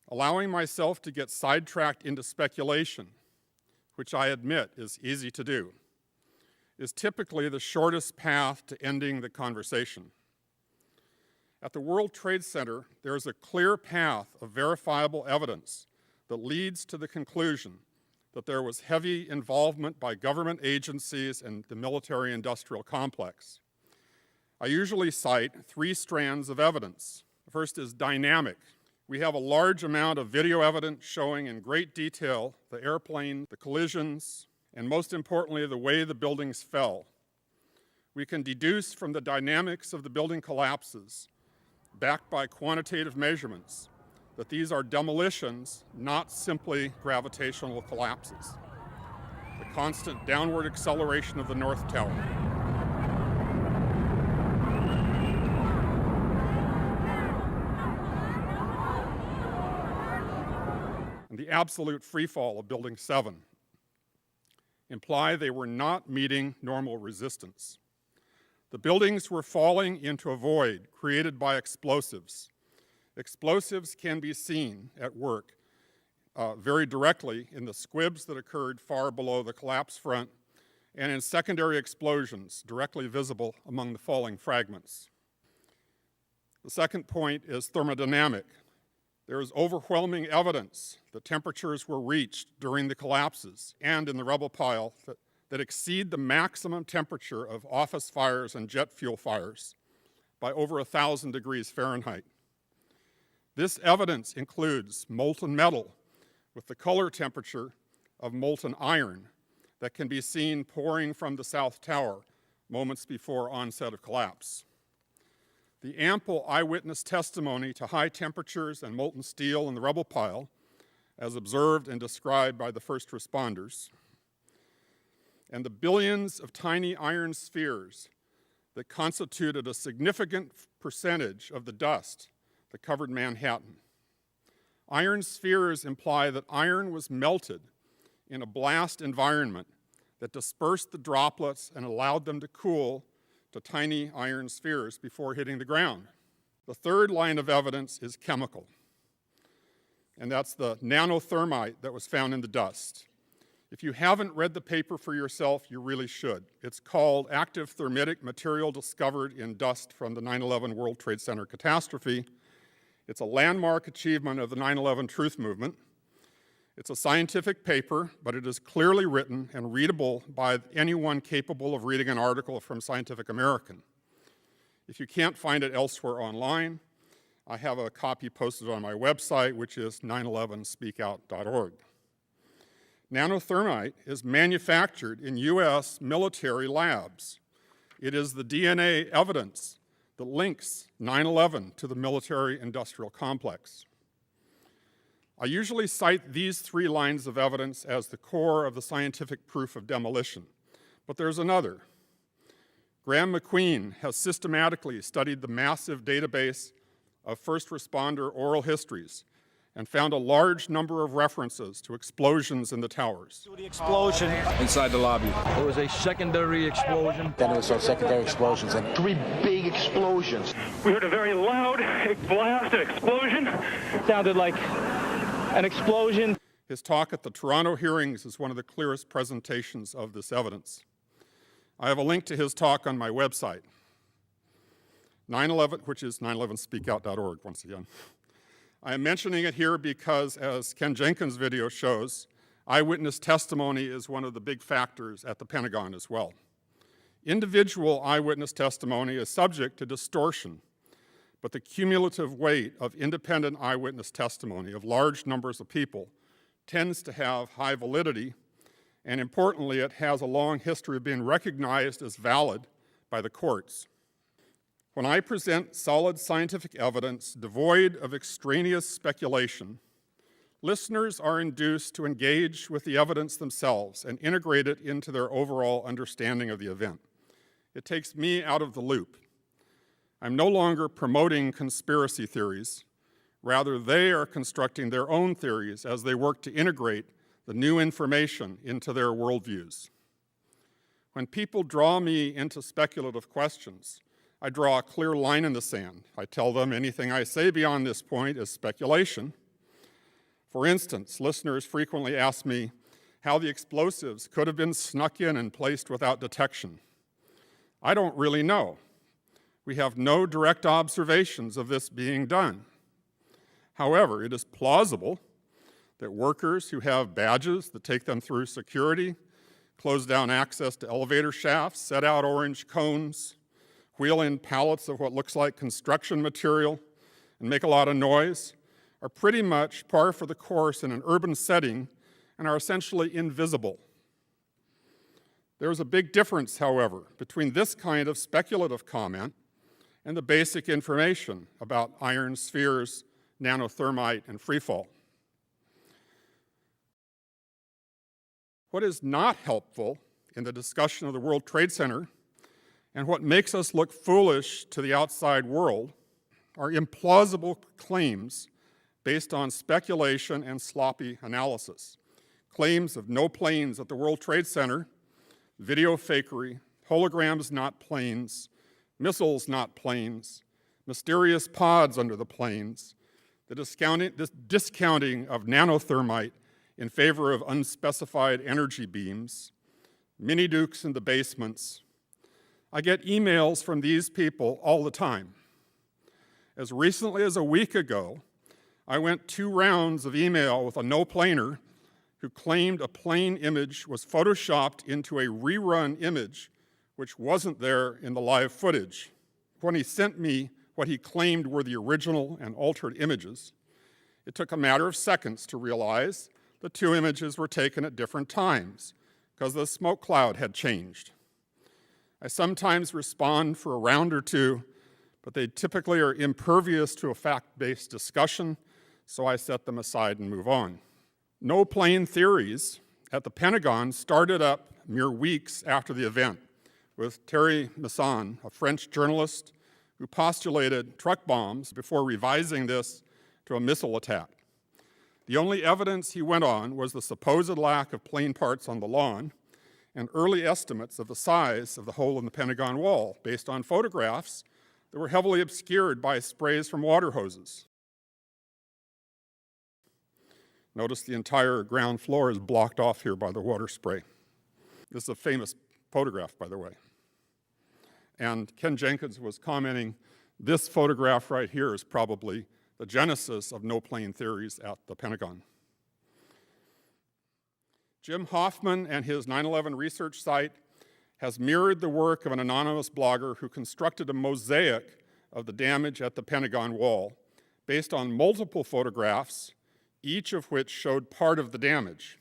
S15: Allowing myself to get sidetracked into speculation, which I admit is easy to do, is typically the shortest path to ending the conversation. At the World Trade Center, there is a clear path of verifiable evidence that leads to the conclusion that there was heavy involvement by government agencies and the military-industrial complex. I usually cite 3 strands of evidence. The first is dynamic. We have a large amount of video evidence showing in great detail the airplane, the collisions, and most importantly, the way the buildings fell. We can deduce from the dynamics of the building collapses, backed by quantitative measurements, that these are demolitions, not simply gravitational collapses. The constant downward acceleration of the North Tower. And the absolute freefall of Building 7 imply they were not meeting normal resistance. The buildings were falling into a void created by explosives. Explosives can be seen at work very directly in the squibs that occurred far below the collapse front and in secondary explosions directly visible among the falling fragments. The second point is thermodynamic. There is overwhelming evidence that temperatures were reached during the collapses and in the rubble pile that exceed the maximum temperature of office fires and jet fuel fires by over 1,000 degrees Fahrenheit. This evidence includes molten metal with the color temperature of molten iron that can be seen pouring from the South Tower moments before onset of collapse. The ample eyewitness testimony to high temperatures and molten steel in the rubble pile, as observed and described by the first responders, and the billions of tiny iron spheres that constituted a significant percentage of the dust that covered Manhattan. Iron spheres imply that iron was melted in a blast environment that dispersed the droplets and allowed them to cool to tiny iron spheres before hitting the ground. The third line of evidence is chemical, and that's the nanothermite that was found in the dust. If you haven't read the paper for yourself, you really should. It's called Active Thermitic Material Discovered in Dust from the 9/11 World Trade Center Catastrophe. It's a landmark achievement of the 9/11 Truth Movement. It's a scientific paper, but it is clearly written and readable by anyone capable of reading an article from Scientific American. If you can't find it elsewhere online, I have a copy posted on my website, which is 911speakout.org. Nanothermite is manufactured in U.S. military labs. It is the DNA evidence that links 9/11 to the military-industrial complex. I usually cite these 3 lines of evidence as the core of the scientific proof of demolition, but there's another. Graham McQueen has systematically studied the massive database of first responder oral histories and found a large number of references to explosions in the towers.
S16: The explosion inside the lobby. There was a secondary explosion.
S20: Then there was some secondary explosions and 3 big explosions.
S17: We heard a very loud blast, an explosion. Sounded like an explosion.
S15: His talk at the Toronto hearings is one of the clearest presentations of this evidence. I have a link to his talk on my website, 9/11, which is 911speakout.org once again. I am mentioning it here because, as Ken Jenkins' video shows, eyewitness testimony is one of the big factors at the Pentagon as well. Individual eyewitness testimony is subject to distortion, but the cumulative weight of independent eyewitness testimony of large numbers of people tends to have high validity, and importantly, it has a long history of being recognized as valid by the courts. When I present solid scientific evidence devoid of extraneous speculation, listeners are induced to engage with the evidence themselves and integrate it into their overall understanding of the event. It takes me out of the loop. I'm no longer promoting conspiracy theories. Rather, they are constructing their own theories as they work to integrate the new information into their worldviews. When people draw me into speculative questions, I draw a clear line in the sand. I tell them anything I say beyond this point is speculation. For instance, listeners frequently ask me how the explosives could have been snuck in and placed without detection. I don't really know. We have no direct observations of this being done. However, it is plausible that workers who have badges that take them through security, close down access to elevator shafts, set out orange cones, wheel in pallets of what looks like construction material, and make a lot of noise, are pretty much par for the course in an urban setting and are essentially invisible. There is a big difference, however, between this kind of speculative comment and the basic information about iron spheres, nanothermite, and freefall. What is not helpful in the discussion of the World Trade Center and what makes us look foolish to the outside world are implausible claims based on speculation and sloppy analysis. Claims of no planes at the World Trade Center, video fakery, holograms not planes, missiles not planes, mysterious pods under the planes, the discounting of nanothermite in favor of unspecified energy beams, mini-dukes in the basements. I get emails from these people all the time. As recently as a week ago, I went 2 rounds of email with a no-planer who claimed a plane image was photoshopped into a rerun image which wasn't there in the live footage. When he sent me what he claimed were the original and altered images, it took a matter of seconds to realize the 2 images were taken at different times because the smoke cloud had changed. I sometimes respond for a round or 2, but they typically are impervious to a fact-based discussion, so I set them aside and move on. No plane theories at the Pentagon started up mere weeks after the event with Thierry Masson, a French journalist who postulated truck bombs before revising this to a missile attack. The only evidence he went on was the supposed lack of plane parts on the lawn and early estimates of the size of the hole in the Pentagon wall based on photographs that were heavily obscured by sprays from water hoses. Notice the entire ground floor is blocked off here by the water spray. This is a famous photograph, by the way. And Ken Jenkins was commenting, this photograph right here is probably the genesis of no plane theories at the Pentagon. Jim Hoffman and his 9/11 research site has mirrored the work of an anonymous blogger who constructed a mosaic of the damage at the Pentagon wall based on multiple photographs, each of which showed part of the damage.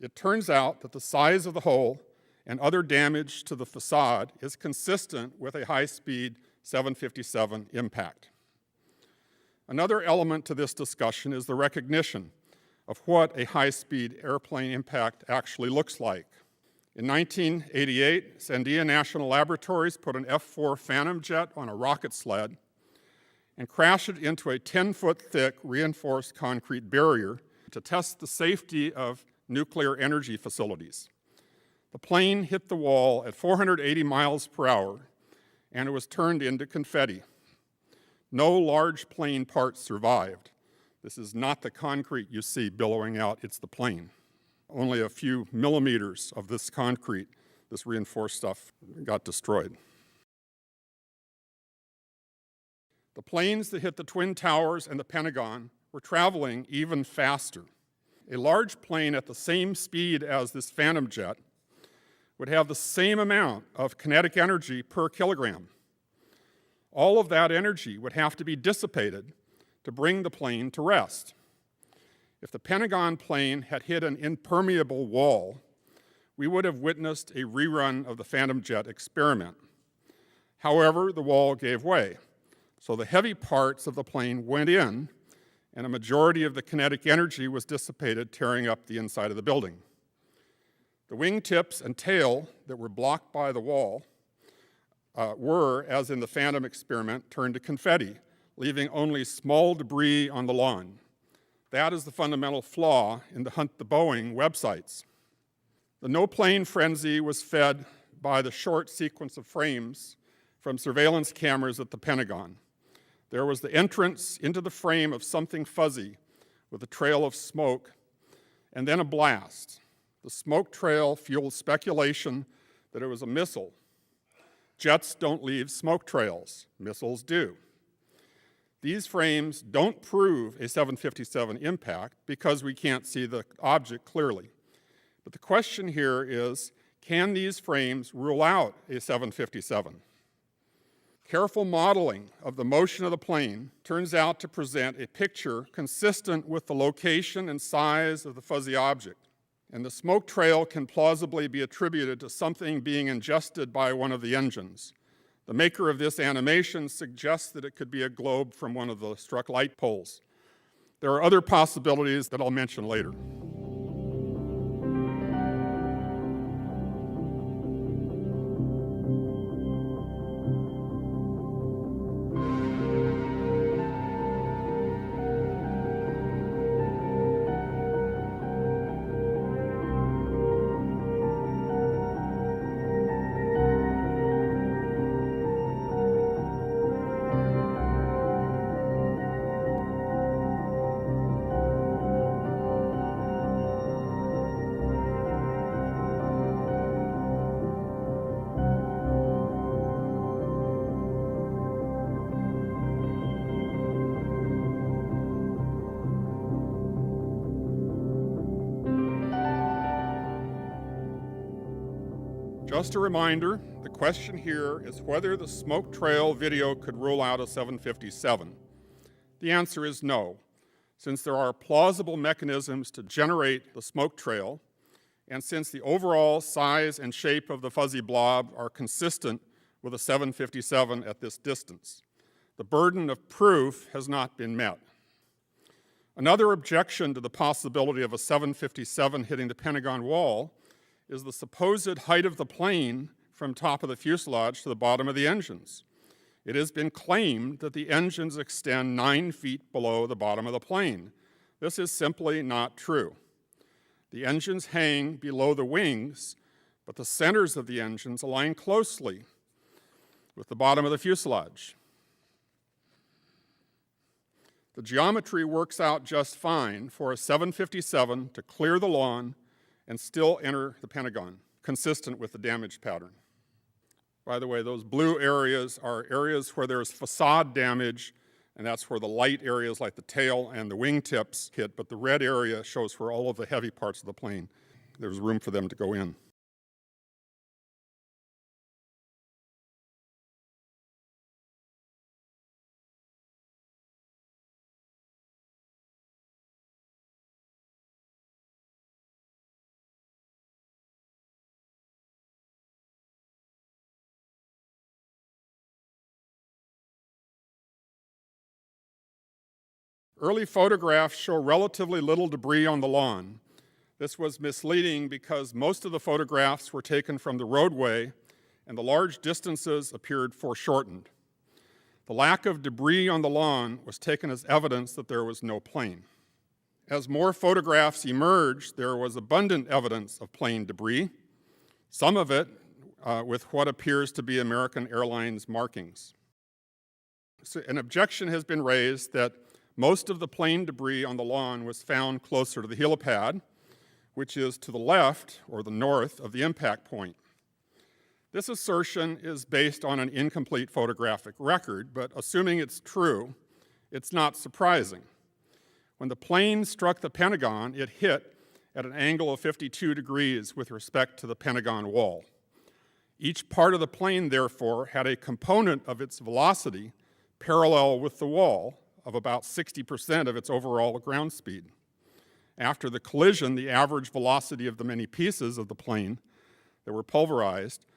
S15: It turns out that the size of the hole and other damage to the facade is consistent with a high-speed 757 impact. Another element to this discussion is the recognition of what a high-speed airplane impact actually looks like. In 1988, Sandia National Laboratories put an F-4 Phantom jet on a rocket sled and crashed it into a 10-foot thick reinforced concrete barrier to test the safety of nuclear energy facilities. The plane hit the wall at 480 miles per hour, and it was turned into confetti. No large plane parts survived. This is not the concrete you see billowing out, it's the plane. Only a few millimeters of this concrete, this reinforced stuff, got destroyed. The planes that hit the Twin Towers and the Pentagon were traveling even faster. A large plane at the same speed as this Phantom jet would have the same amount of kinetic energy per kilogram. All of that energy would have to be dissipated to bring the plane to rest. If the Pentagon plane had hit an impermeable wall, we would have witnessed a rerun of the Phantom jet experiment. However, the wall gave way, so the heavy parts of the plane went in, and a majority of the kinetic energy was dissipated, tearing up the inside of the building. The wingtips and tail that were blocked by the wall were, as in the Phantom experiment, turned to confetti, leaving only small debris on the lawn. That is the fundamental flaw in the Hunt the Boeing websites. The no-plane frenzy was fed by the short sequence of frames from surveillance cameras at the Pentagon. There was the entrance into the frame of something fuzzy with a trail of smoke, and then a blast. The smoke trail fueled speculation that it was a missile. Jets don't leave smoke trails, missiles do. These frames don't prove a 757 impact because we can't see the object clearly. But the question here is, can these frames rule out a 757? Careful modeling of the motion of the plane turns out to present a picture consistent with the location and size of the fuzzy object. And the smoke trail can plausibly be attributed to something being ingested by one of the engines. The maker of this animation suggests that it could be a globe from one of the struck light poles. There are other possibilities that I'll mention later. Just a reminder, the question here is whether the smoke trail video could rule out a 757. The answer is no, since there are plausible mechanisms to generate the smoke trail, and since the overall size and shape of the fuzzy blob are consistent with a 757 at this distance. The burden of proof has not been met. Another objection to the possibility of a 757 hitting the Pentagon wall is the supposed height of the plane from top of the fuselage to the bottom of the engines. It has been claimed that the engines extend 9 feet below the bottom of the plane. This is simply not true. The engines hang below the wings, but the centers of the engines align closely with the bottom of the fuselage. The geometry works out just fine for a 757 to clear the lawn and still enter the Pentagon, consistent with the damage pattern. By the way, those blue areas are areas where there's facade damage, and that's where the light areas like the tail and the wingtips hit, but the red area shows where all of the heavy parts of the plane, there's room for them to go in. Early photographs show relatively little debris on the lawn. This was misleading because most of the photographs were taken from the roadway and the large distances appeared foreshortened. The lack of debris on the lawn was taken as evidence that there was no plane. As more photographs emerged, there was abundant evidence of plane debris, some of it with what appears to be American Airlines markings. So an objection has been raised that most of the plane debris on the lawn was found closer to the helipad, which is to the left or the north of the impact point. This assertion is based on an incomplete photographic record, but assuming it's true, it's not surprising. When the plane struck the Pentagon, it hit at an angle of 52 degrees with respect to the Pentagon wall. Each part of the plane, therefore, had a component of its velocity parallel with the wall of about 60% of its overall ground speed. After the collision, the average velocity of the many pieces of the plane that were pulverized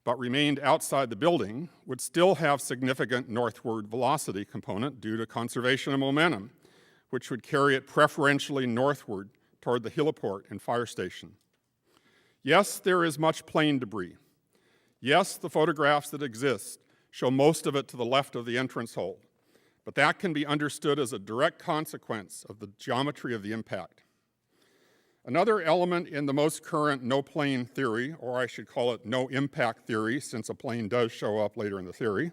S15: but remained outside the building would still have significant northward velocity component due to conservation of momentum, which would carry it preferentially northward toward the heliport and fire station. Yes, there is much plane debris. Yes, the photographs that exist show most of it to the left of the entrance hole. but that can be understood as a direct consequence of the geometry of the impact. Another element in the most current no-plane theory, or I should call it no-impact theory, since a plane does show up later in the theory,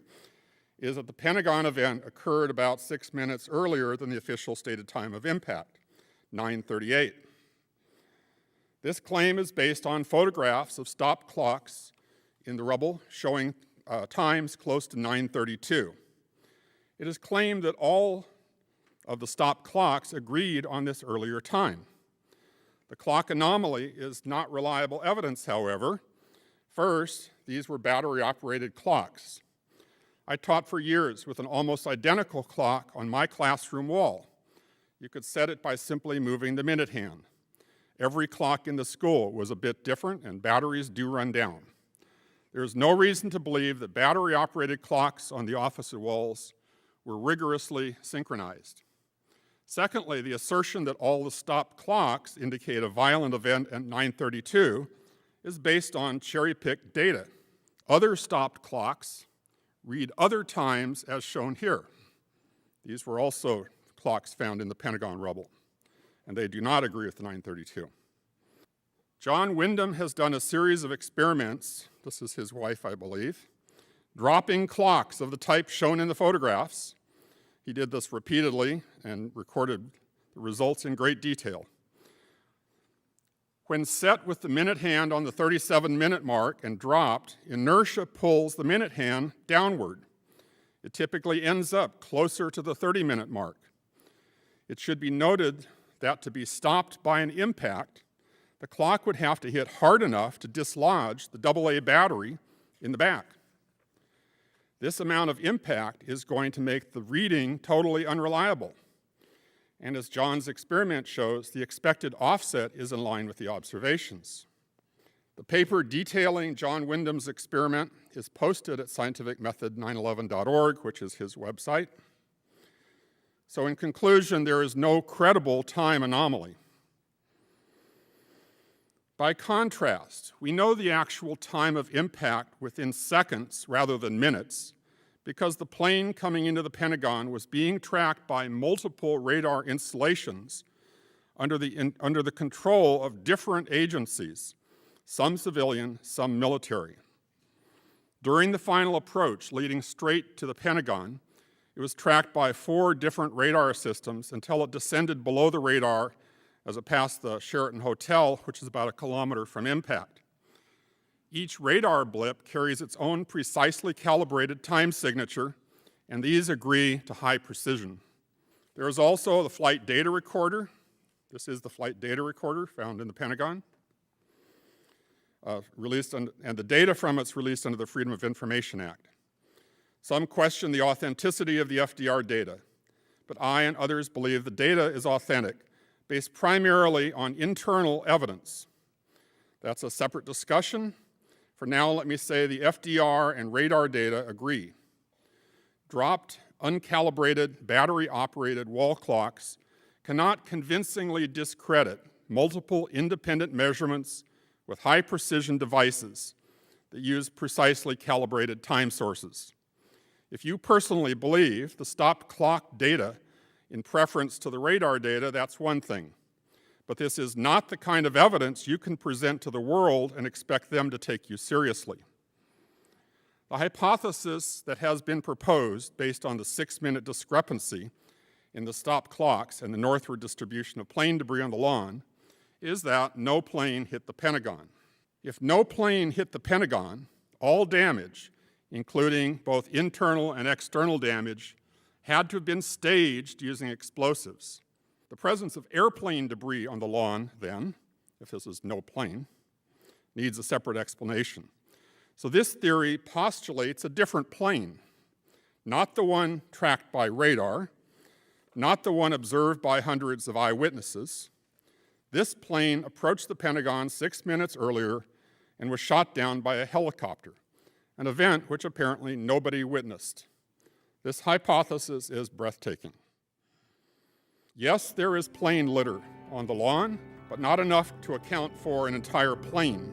S15: is that the Pentagon event occurred about 6 minutes earlier than the official stated time of impact, 9:38. This claim is based on photographs of stopped clocks in the rubble showing times close to 9:32. It is claimed that all of the stopped clocks agreed on this earlier time. The clock anomaly is not reliable evidence, however. First, these were battery-operated clocks. I taught for years with an almost identical clock on my classroom wall. You could set it by simply moving the minute hand. Every clock in the school was a bit different, and batteries do run down. There is no reason to believe that battery-operated clocks on the office walls were rigorously synchronized. Secondly, the assertion that all the stopped clocks indicate a violent event at 9:32 is based on cherry-picked data. Other stopped clocks read other times as shown here. These were also clocks found in the Pentagon rubble, and they do not agree with the 9:32. John Wyndham has done a series of experiments, this is his wife, I believe, dropping clocks of the type shown in the photographs. He did this repeatedly and recorded the results in great detail. When set with the minute hand on the 37-minute mark and dropped, inertia pulls the minute hand downward. It typically ends up closer to the 30-minute mark. It should be noted that to be stopped by an impact, the clock would have to hit hard enough to dislodge the AA battery in the back. This amount of impact is going to make the reading totally unreliable. And as John's experiment shows, the expected offset is in line with the observations. The paper detailing John Wyndham's experiment is posted at scientificmethod911.org, which is his website. So in conclusion, there is no credible time anomaly. By contrast, we know the actual time of impact within seconds rather than minutes because the plane coming into the Pentagon was being tracked by multiple radar installations under the control of different agencies, some civilian, some military. During the final approach leading straight to the Pentagon, it was tracked by 4 different radar systems until it descended below the radar as it passed the Sheraton Hotel, which is about 1 kilometer from impact. Each radar blip carries its own precisely calibrated time signature, and these agree to high precision. There is also the flight data recorder. This is the flight data recorder found in the Pentagon, and the data from it's released under the Freedom of Information Act. Some question the authenticity of the FDR data, but I and others believe the data is authentic, based primarily on internal evidence. That's a separate discussion. For now, let me say the FDR and radar data agree. Dropped, uncalibrated, battery-operated wall clocks cannot convincingly discredit multiple independent measurements with high-precision devices that use precisely calibrated time sources. If you personally believe the stopped clock data in preference to the radar data, that's one thing. But this is not the kind of evidence you can present to the world and expect them to take you seriously. The hypothesis that has been proposed based on the 6-minute discrepancy in the stopped clocks and the northward distribution of plane debris on the lawn is that no plane hit the Pentagon. If no plane hit the Pentagon, all damage, including both internal and external damage, had to have been staged using explosives. The presence of airplane debris on the lawn, then, if this is no plane, needs a separate explanation. So this theory postulates a different plane, not the one tracked by radar, not the one observed by hundreds of eyewitnesses. This plane approached the Pentagon 6 minutes earlier and was shot down by a helicopter, an event which apparently nobody witnessed. This hypothesis is breathtaking. Yes, there is plane litter on the lawn, but not enough to account for an entire plane.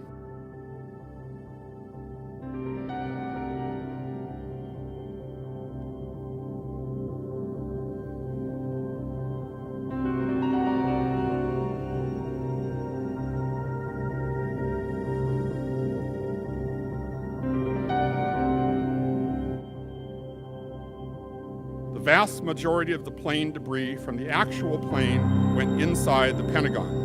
S15: vast majority of the plane debris from the actual plane went inside the Pentagon.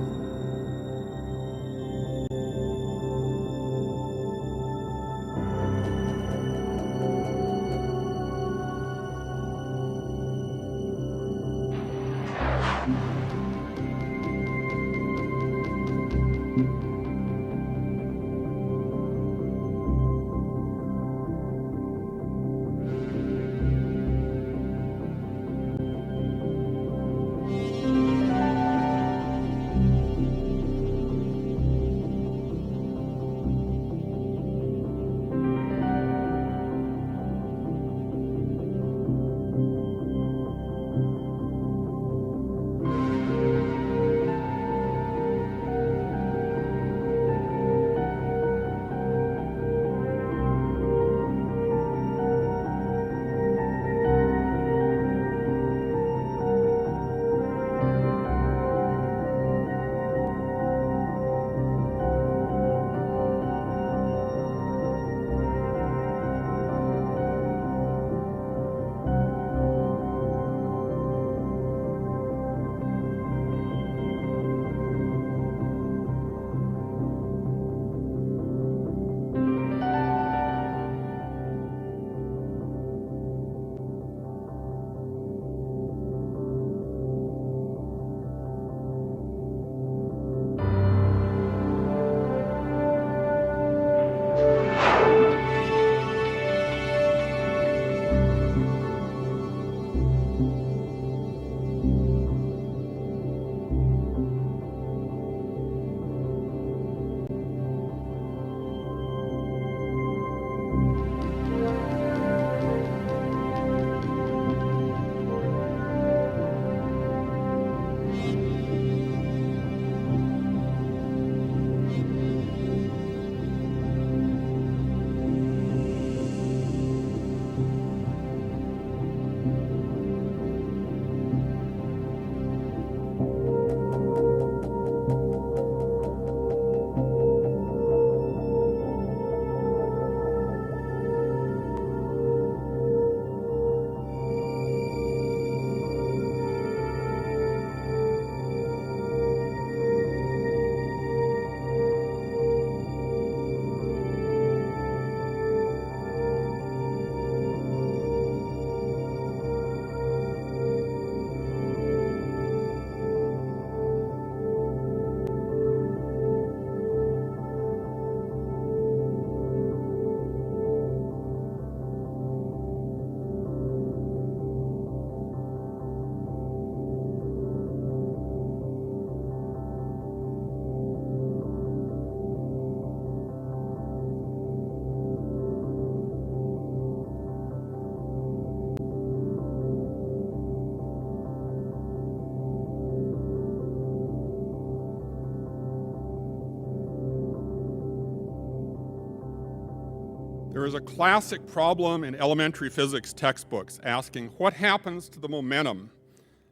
S15: There is a classic problem in elementary physics textbooks asking what happens to the momentum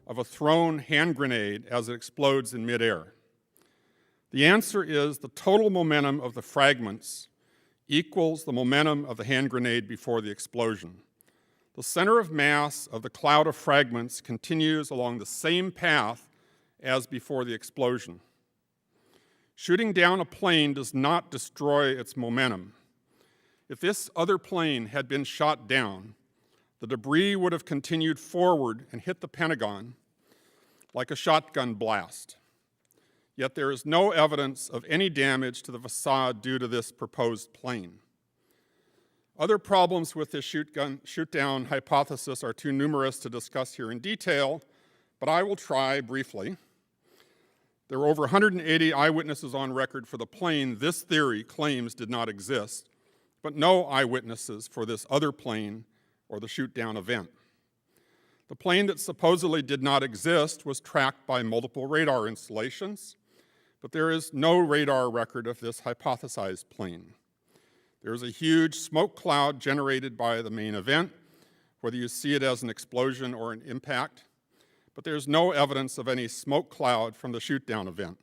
S15: of a thrown hand grenade as it explodes in midair. The answer is the total momentum of the fragments equals the momentum of the hand grenade before the explosion. The center of mass of the cloud of fragments continues along the same path as before the explosion. Shooting down a plane does not destroy its momentum. If this other plane had been shot down, the debris would have continued forward and hit the Pentagon like a shotgun blast. Yet there is no evidence of any damage to the facade due to this proposed plane. Other problems with this shoot-down hypothesis are too numerous to discuss here in detail, but I will try briefly. There were over 180 eyewitnesses on record for the plane this theory claims did not exist, but no eyewitnesses for this other plane or the shoot-down event. The plane that supposedly did not exist was tracked by multiple radar installations, but there is no radar record of this hypothesized plane. There is a huge smoke cloud generated by the main event, whether you see it as an explosion or an impact, but there's no evidence of any smoke cloud from the shoot-down event.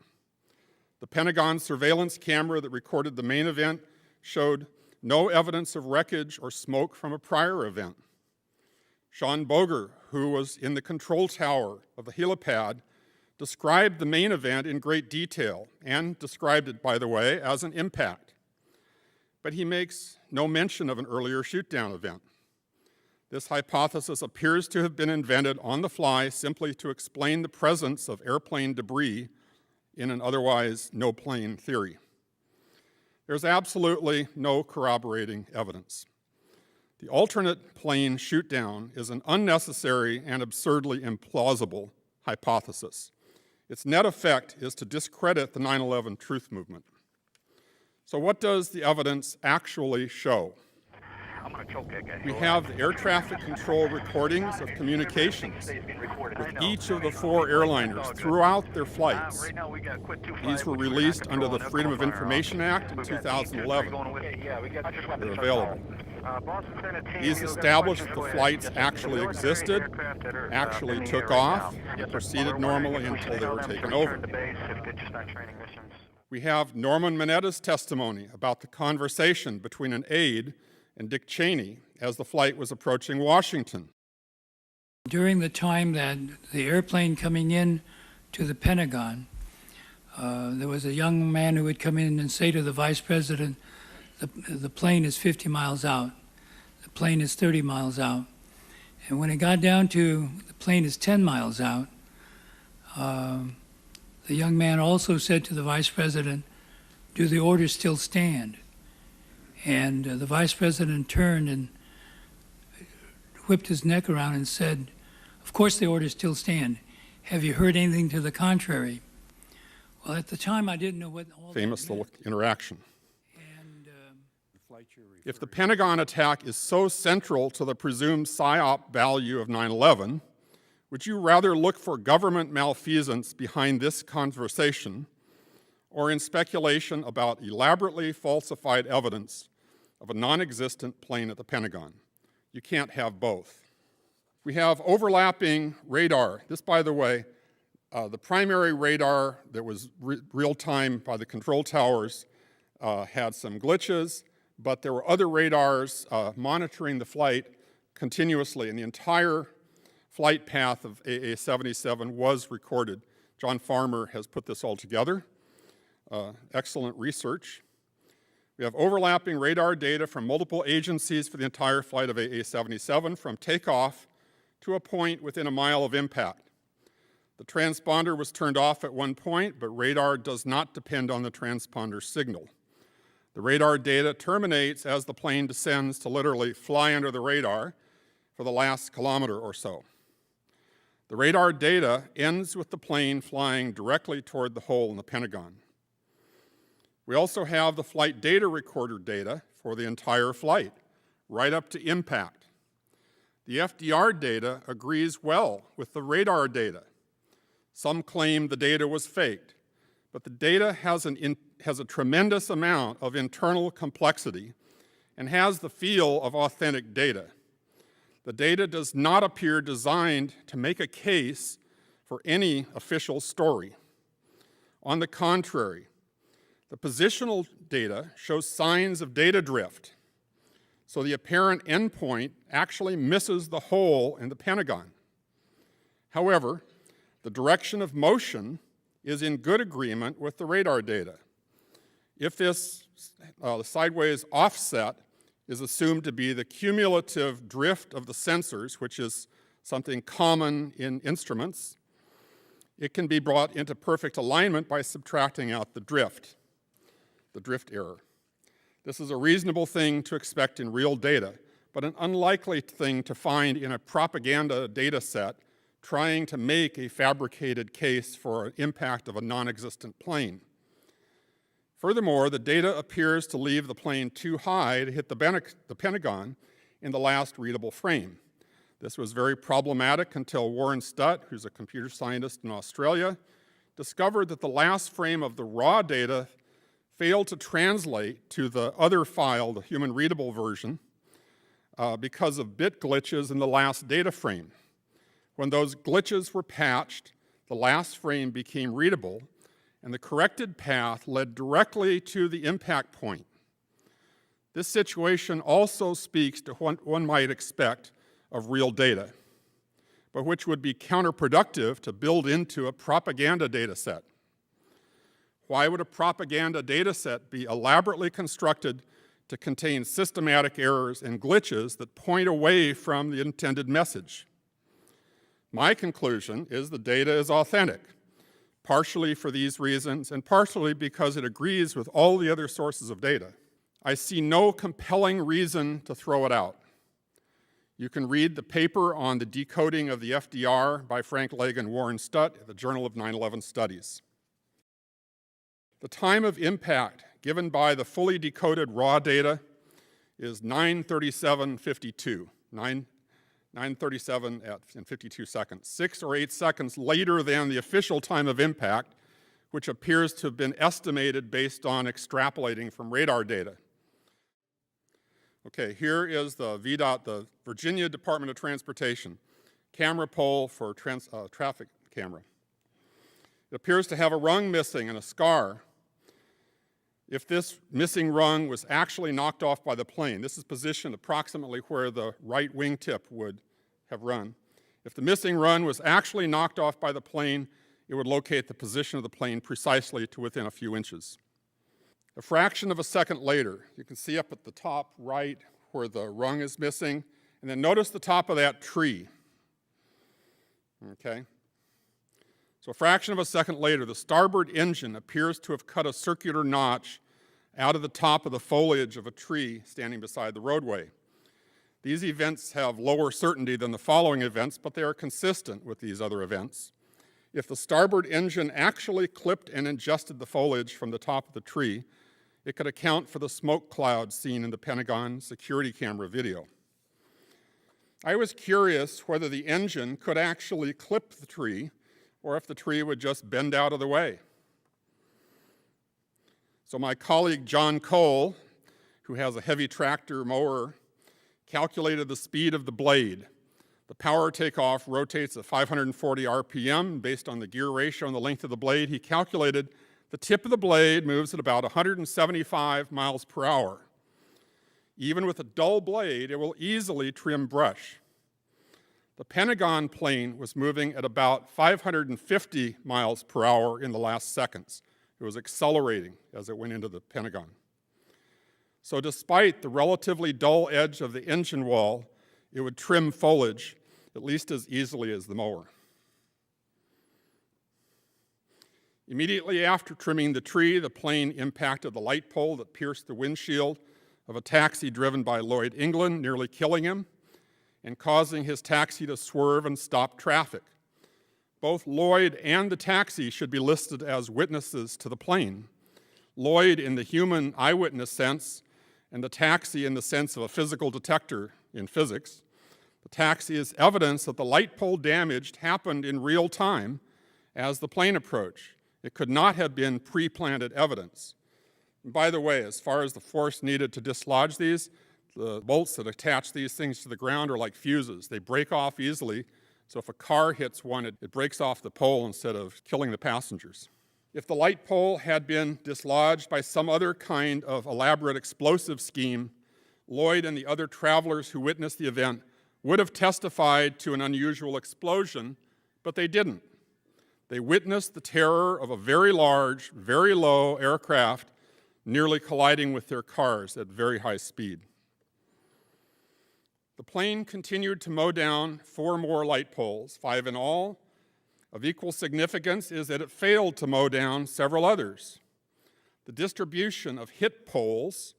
S15: The Pentagon surveillance camera that recorded the main event showed no evidence of wreckage or smoke from a prior event. Sean Boger, who was in the control tower of the helipad, described the main event in great detail and described it, by the way, as an impact. But he makes no mention of an earlier shoot-down event. This hypothesis appears to have been invented on the fly simply to explain the presence of airplane debris in an otherwise no-plane theory. There's absolutely no corroborating evidence. The alternate plane shoot-down is an unnecessary and absurdly implausible hypothesis. Its net effect is to discredit the 9/11 truth movement. So what does the evidence actually show? We have the air traffic control recordings of communications with each of the 4 airliners throughout their flights. These were released under the Freedom of Information Act in 2011. They're available. These established that the flights actually existed, actually took off, and proceeded normally until they were taken over. We have Norman Minetta's testimony about the conversation between an aide and Dick Cheney as the flight was approaching Washington.
S19: During the time that the airplane coming in to the Pentagon, there was a young man who would come in and say to the vice president, the plane is 50 miles out, the plane is 30 miles out. And when it got down to the plane is 10 miles out, the young man also said to the vice president, do the orders still stand? And the vice president turned and whipped his neck around and said, of course the orders still stand. Have you heard anything to the contrary? Well, at the time I didn't know what all
S15: famous little interaction. If the Pentagon attack is so central to the presumed PSYOP value of 9/11, would you rather look for government malfeasance behind this conversation or in speculation about elaborately falsified evidence of a non-existent plane at the Pentagon? You can't have both. We have overlapping radar. This, by the way, the primary radar that was real-time by the control towers had some glitches, but there were other radars monitoring the flight continuously, and the entire flight path of AA-77 was recorded. John Farmer has put this all together. Excellent research. We have overlapping radar data from multiple agencies for the entire flight of AA-77 from takeoff to a point within a mile of impact. The transponder was turned off at one point, but radar does not depend on the transponder signal. The radar data terminates as the plane descends to literally fly under the radar for the last kilometer or so. The radar data ends with the plane flying directly toward the hole in the Pentagon. We also have the flight data recorder data for the entire flight, right up to impact. The FDR data agrees well with the radar data. Some claim the data was faked, but the data has a tremendous amount of internal complexity and has the feel of authentic data. The data does not appear designed to make a case for any official story. On the contrary, the positional data shows signs of data drift, so the apparent endpoint actually misses the hole in the Pentagon. However, the direction of motion is in good agreement with the radar data. If this sideways offset is assumed to be the cumulative drift of the sensors, which is something common in instruments, it can be brought into perfect alignment by subtracting out the drift error. This is a reasonable thing to expect in real data, but an unlikely thing to find in a propaganda data set trying to make a fabricated case for an impact of a non-existent plane. Furthermore, the data appears to leave the plane too high to hit the Pentagon in the last readable frame. This was very problematic until Warren Stutt, who's a computer scientist in Australia, discovered that the last frame of the raw data failed to translate to the other file, the human readable version, because of bit glitches in the last data frame. When those glitches were patched, the last frame became readable, and the corrected path led directly to the impact point. This situation also speaks to what one might expect of real data, but which would be counterproductive to build into a propaganda data set. Why would a propaganda data set be elaborately constructed to contain systematic errors and glitches that point away from the intended message? My conclusion is the data is authentic, partially for these reasons and partially because it agrees with all the other sources of data. I see no compelling reason to throw it out. You can read the paper on the decoding of the FDR by Frank Legg and Warren Stutt at the Journal of 9/11 Studies. The time of impact given by the fully decoded raw data is 9:37:52, 9:37 and 52 seconds, 6 or 8 seconds later than the official time of impact, which appears to have been estimated based on extrapolating from radar data. Okay, here is the VDOT, the Virginia Department of Transportation, camera pole for traffic camera. It appears to have a rung missing and a scar. If this missing rung was actually knocked off by the plane, this is positioned approximately where the right wingtip would have run. If the missing rung was actually knocked off by the plane, it would locate the position of the plane precisely to within a few inches. A fraction of a second later, you can see up at the top right where the rung is missing, and then notice the top of that tree. Okay? So a fraction of a second later, the starboard engine appears to have cut a circular notch out of the top of the foliage of a tree standing beside the roadway. These events have lower certainty than the following events, but they are consistent with these other events. If the starboard engine actually clipped and ingested the foliage from the top of the tree, it could account for the smoke cloud seen in the Pentagon security camera video. I was curious whether the engine could actually clip the tree or if the tree would just bend out of the way. So my colleague John Cole, who has a heavy tractor mower, calculated the speed of the blade. The power takeoff rotates at 540 RPM. Based on the gear ratio and the length of the blade, he calculated the tip of the blade moves at about 175 miles per hour. Even with a dull blade, it will easily trim brush. The Pentagon plane was moving at about 550 miles per hour in the last seconds. It was accelerating as it went into the Pentagon. So despite the relatively dull edge of the engine wall, it would trim foliage at least as easily as the mower. Immediately after trimming the tree, the plane impacted the light pole that pierced the windshield of a taxi driven by Lloyd England, nearly killing him and causing his taxi to swerve and stop traffic. Both Lloyd and the taxi should be listed as witnesses to the plane. Lloyd in the human eyewitness sense, and the taxi in the sense of a physical detector in physics. The taxi is evidence that the light pole damage happened in real time as the plane approached. It could not have been pre-planted evidence. And by the way, as far as the force needed to dislodge these, the bolts that attach these things to the ground are like fuses. They break off easily, so if a car hits one, it breaks off the pole instead of killing the passengers. If the light pole had been dislodged by some other kind of elaborate explosive scheme, Lloyd and the other travelers who witnessed the event would have testified to an unusual explosion, but they didn't. They witnessed the terror of a very large, very low aircraft nearly colliding with their cars at very high speed. The plane continued to mow down 4 more light poles, 5 in all. Of equal significance is that it failed to mow down several others. The distribution of hit poles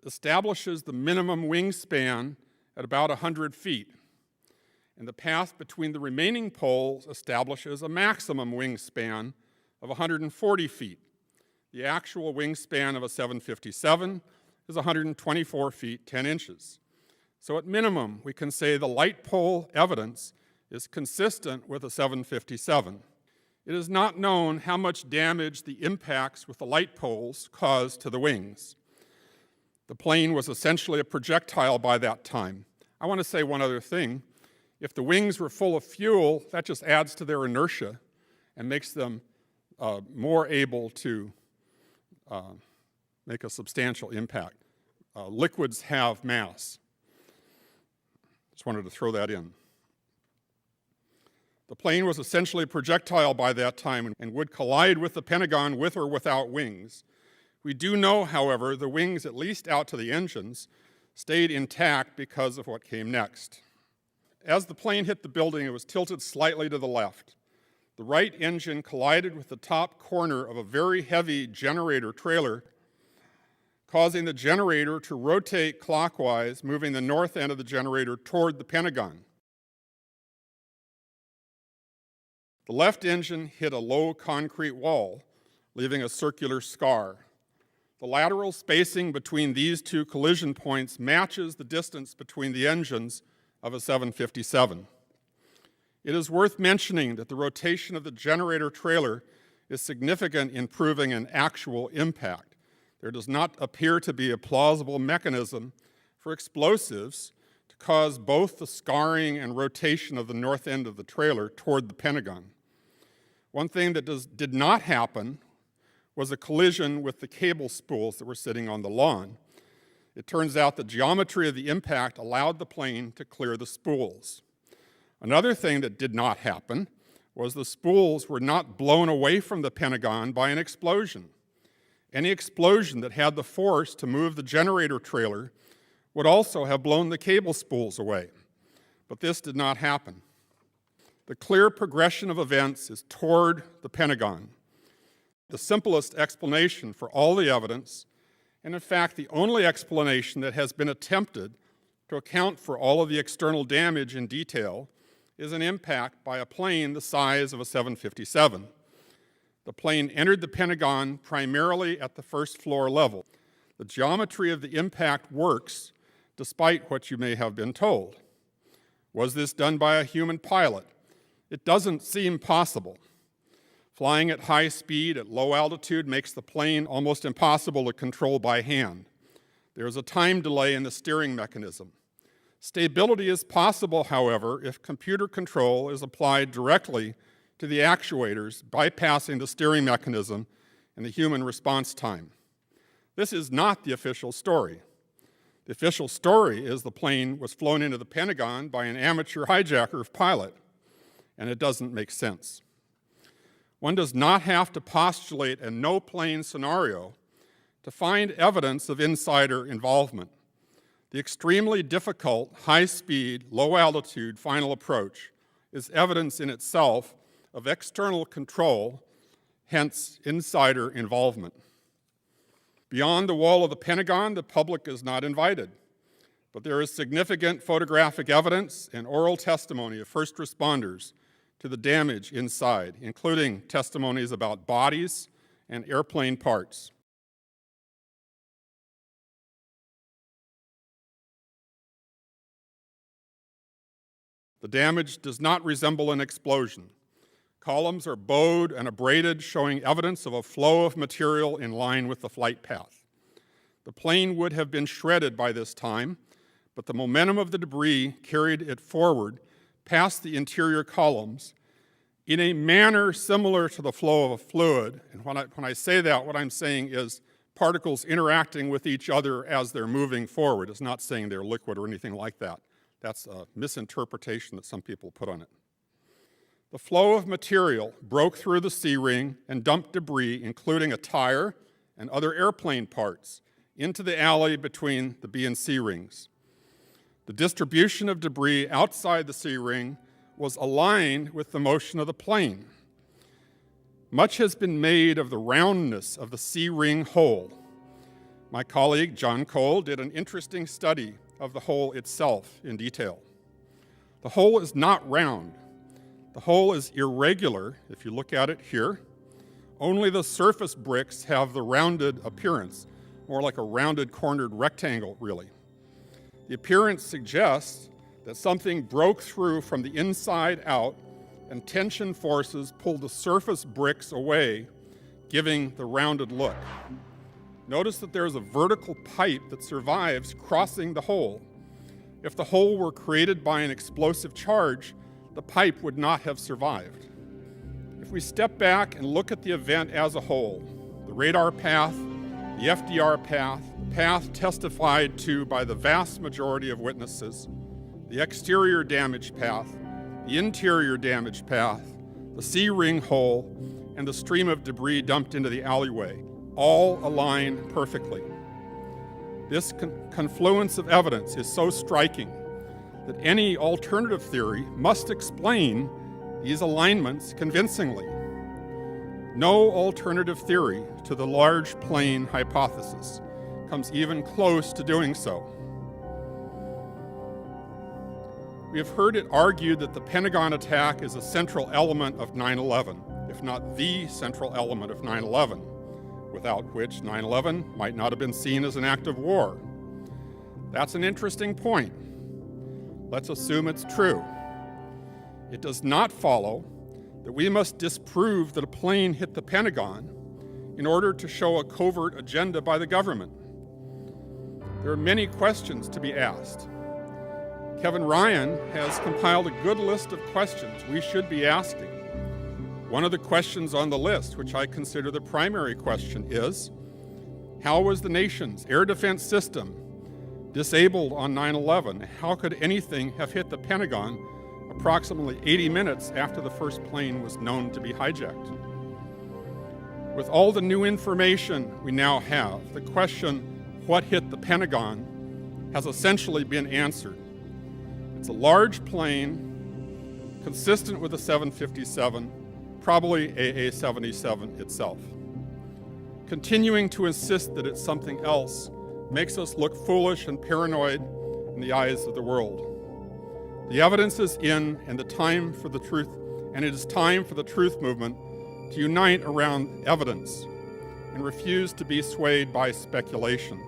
S15: establishes the minimum wingspan at about 100 feet, and the path between the remaining poles establishes a maximum wingspan of 140 feet. The actual wingspan of a 757 is 124 feet 10 inches. So at minimum, we can say the light pole evidence is consistent with a 757. It is not known how much damage the impacts with the light poles caused to the wings. The plane was essentially a projectile by that time. I want to say one other thing. If the wings were full of fuel, that just adds to their inertia and makes them more able to make a substantial impact. Liquids have mass. Just wanted to throw that in. The plane was essentially a projectile by that time and would collide with the Pentagon with or without wings. We do know, however, the wings, at least out to the engines, stayed intact because of what came next. As the plane hit the building, it was tilted slightly to the left. The right engine collided with the top corner of a very heavy generator trailer, causing the generator to rotate clockwise, moving the north end of the generator toward the Pentagon. The left engine hit a low concrete wall, leaving a circular scar. The lateral spacing between these two collision points matches the distance between the engines of a 757. It is worth mentioning that the rotation of the generator trailer is significant in proving an actual impact. There does not appear to be a plausible mechanism for explosives to cause both the scarring and rotation of the north end of the trailer toward the Pentagon. One thing that did not happen was a collision with the cable spools that were sitting on the lawn. It turns out the geometry of the impact allowed the plane to clear the spools. Another thing that did not happen was the spools were not blown away from the Pentagon by an explosion. Any explosion that had the force to move the generator trailer would also have blown the cable spools away. But this did not happen. The clear progression of events is toward the Pentagon. The simplest explanation for all the evidence, and in fact the only explanation that has been attempted to account for all of the external damage in detail, is an impact by a plane the size of a 757. The plane entered the Pentagon primarily at the first floor level. The geometry of the impact works despite what you may have been told. Was this done by a human pilot? It doesn't seem possible. Flying at high speed at low altitude makes the plane almost impossible to control by hand. There is a time delay in the steering mechanism. Stability is possible, however, if computer control is applied directly to the actuators, bypassing the steering mechanism and the human response time. This is not the official story. The official story is the plane was flown into the Pentagon by an amateur hijacker pilot, and it doesn't make sense. One does not have to postulate a no-plane scenario to find evidence of insider involvement. The extremely difficult, high-speed, low-altitude final approach is evidence in itself of external control, hence insider involvement. Beyond the wall of the Pentagon, the public is not invited, but there is significant photographic evidence and oral testimony of first responders to the damage inside, including testimonies about bodies and airplane parts. The damage does not resemble an explosion. Columns are bowed and abraded, showing evidence of a flow of material in line with the flight path. The plane would have been shredded by this time, but the momentum of the debris carried it forward past the interior columns in a manner similar to the flow of a fluid. And when I say that, what I'm saying is particles interacting with each other as they're moving forward. It's not saying they're liquid or anything like that. That's a misinterpretation that some people put on it. The flow of material broke through the C-ring and dumped debris, including a tire and other airplane parts, into the alley between the B and C rings. The distribution of debris outside the C-ring was aligned with the motion of the plane. Much has been made of the roundness of the C-ring hole. My colleague, John Cole, did an interesting study of the hole itself in detail. The hole is not round. The hole is irregular, if you look at it here. Only the surface bricks have the rounded appearance, more like a rounded cornered rectangle, really. The appearance suggests that something broke through from the inside out and tension forces pulled the surface bricks away, giving the rounded look. Notice that there's a vertical pipe that survives crossing the hole. If the hole were created by an explosive charge, the pipe would not have survived. If we step back and look at the event as a whole, the radar path, the FDR path, the path testified to by the vast majority of witnesses, the exterior damage path, the interior damage path, the C-ring hole, and the stream of debris dumped into the alleyway all align perfectly. This confluence of evidence is so striking that any alternative theory must explain these alignments convincingly. No alternative theory to the large plane hypothesis comes even close to doing so. We have heard it argued that the Pentagon attack is a central element of 9/11, if not the central element of 9/11, without which 9/11 might not have been seen as an act of war. That's an interesting point. Let's assume it's true. It does not follow that we must disprove that a plane hit the Pentagon in order to show a covert agenda by the government. There are many questions to be asked. Kevin Ryan has compiled a good list of questions we should be asking. One of the questions on the list, which I consider the primary question, is how was the nation's air defense system disabled on 9/11? How could anything have hit the Pentagon approximately 80 minutes after the first plane was known to be hijacked? With all the new information we now have, the question, what hit the Pentagon, has essentially been answered. It's a large plane, consistent with the 757, probably AA-77 itself. Continuing to insist that it's something else makes us look foolish and paranoid in the eyes of the world. The evidence is in, and it is time for the truth movement to unite around evidence and refuse to be swayed by speculation.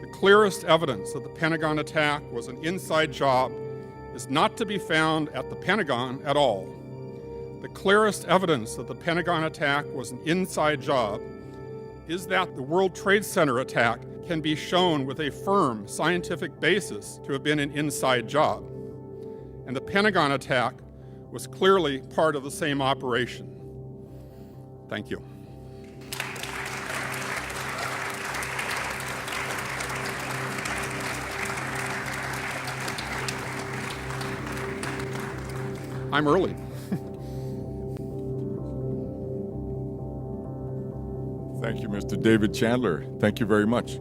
S15: The clearest evidence that the Pentagon attack was an inside job is not to be found at the Pentagon at all. The clearest evidence that the Pentagon attack was an inside job is that the World Trade Center attack can be shown with a firm scientific basis to have been an inside job. And the Pentagon attack was clearly part of the same operation. Thank you. I'm early.
S8: Thank you, Mr. David Chandler. Thank you very much.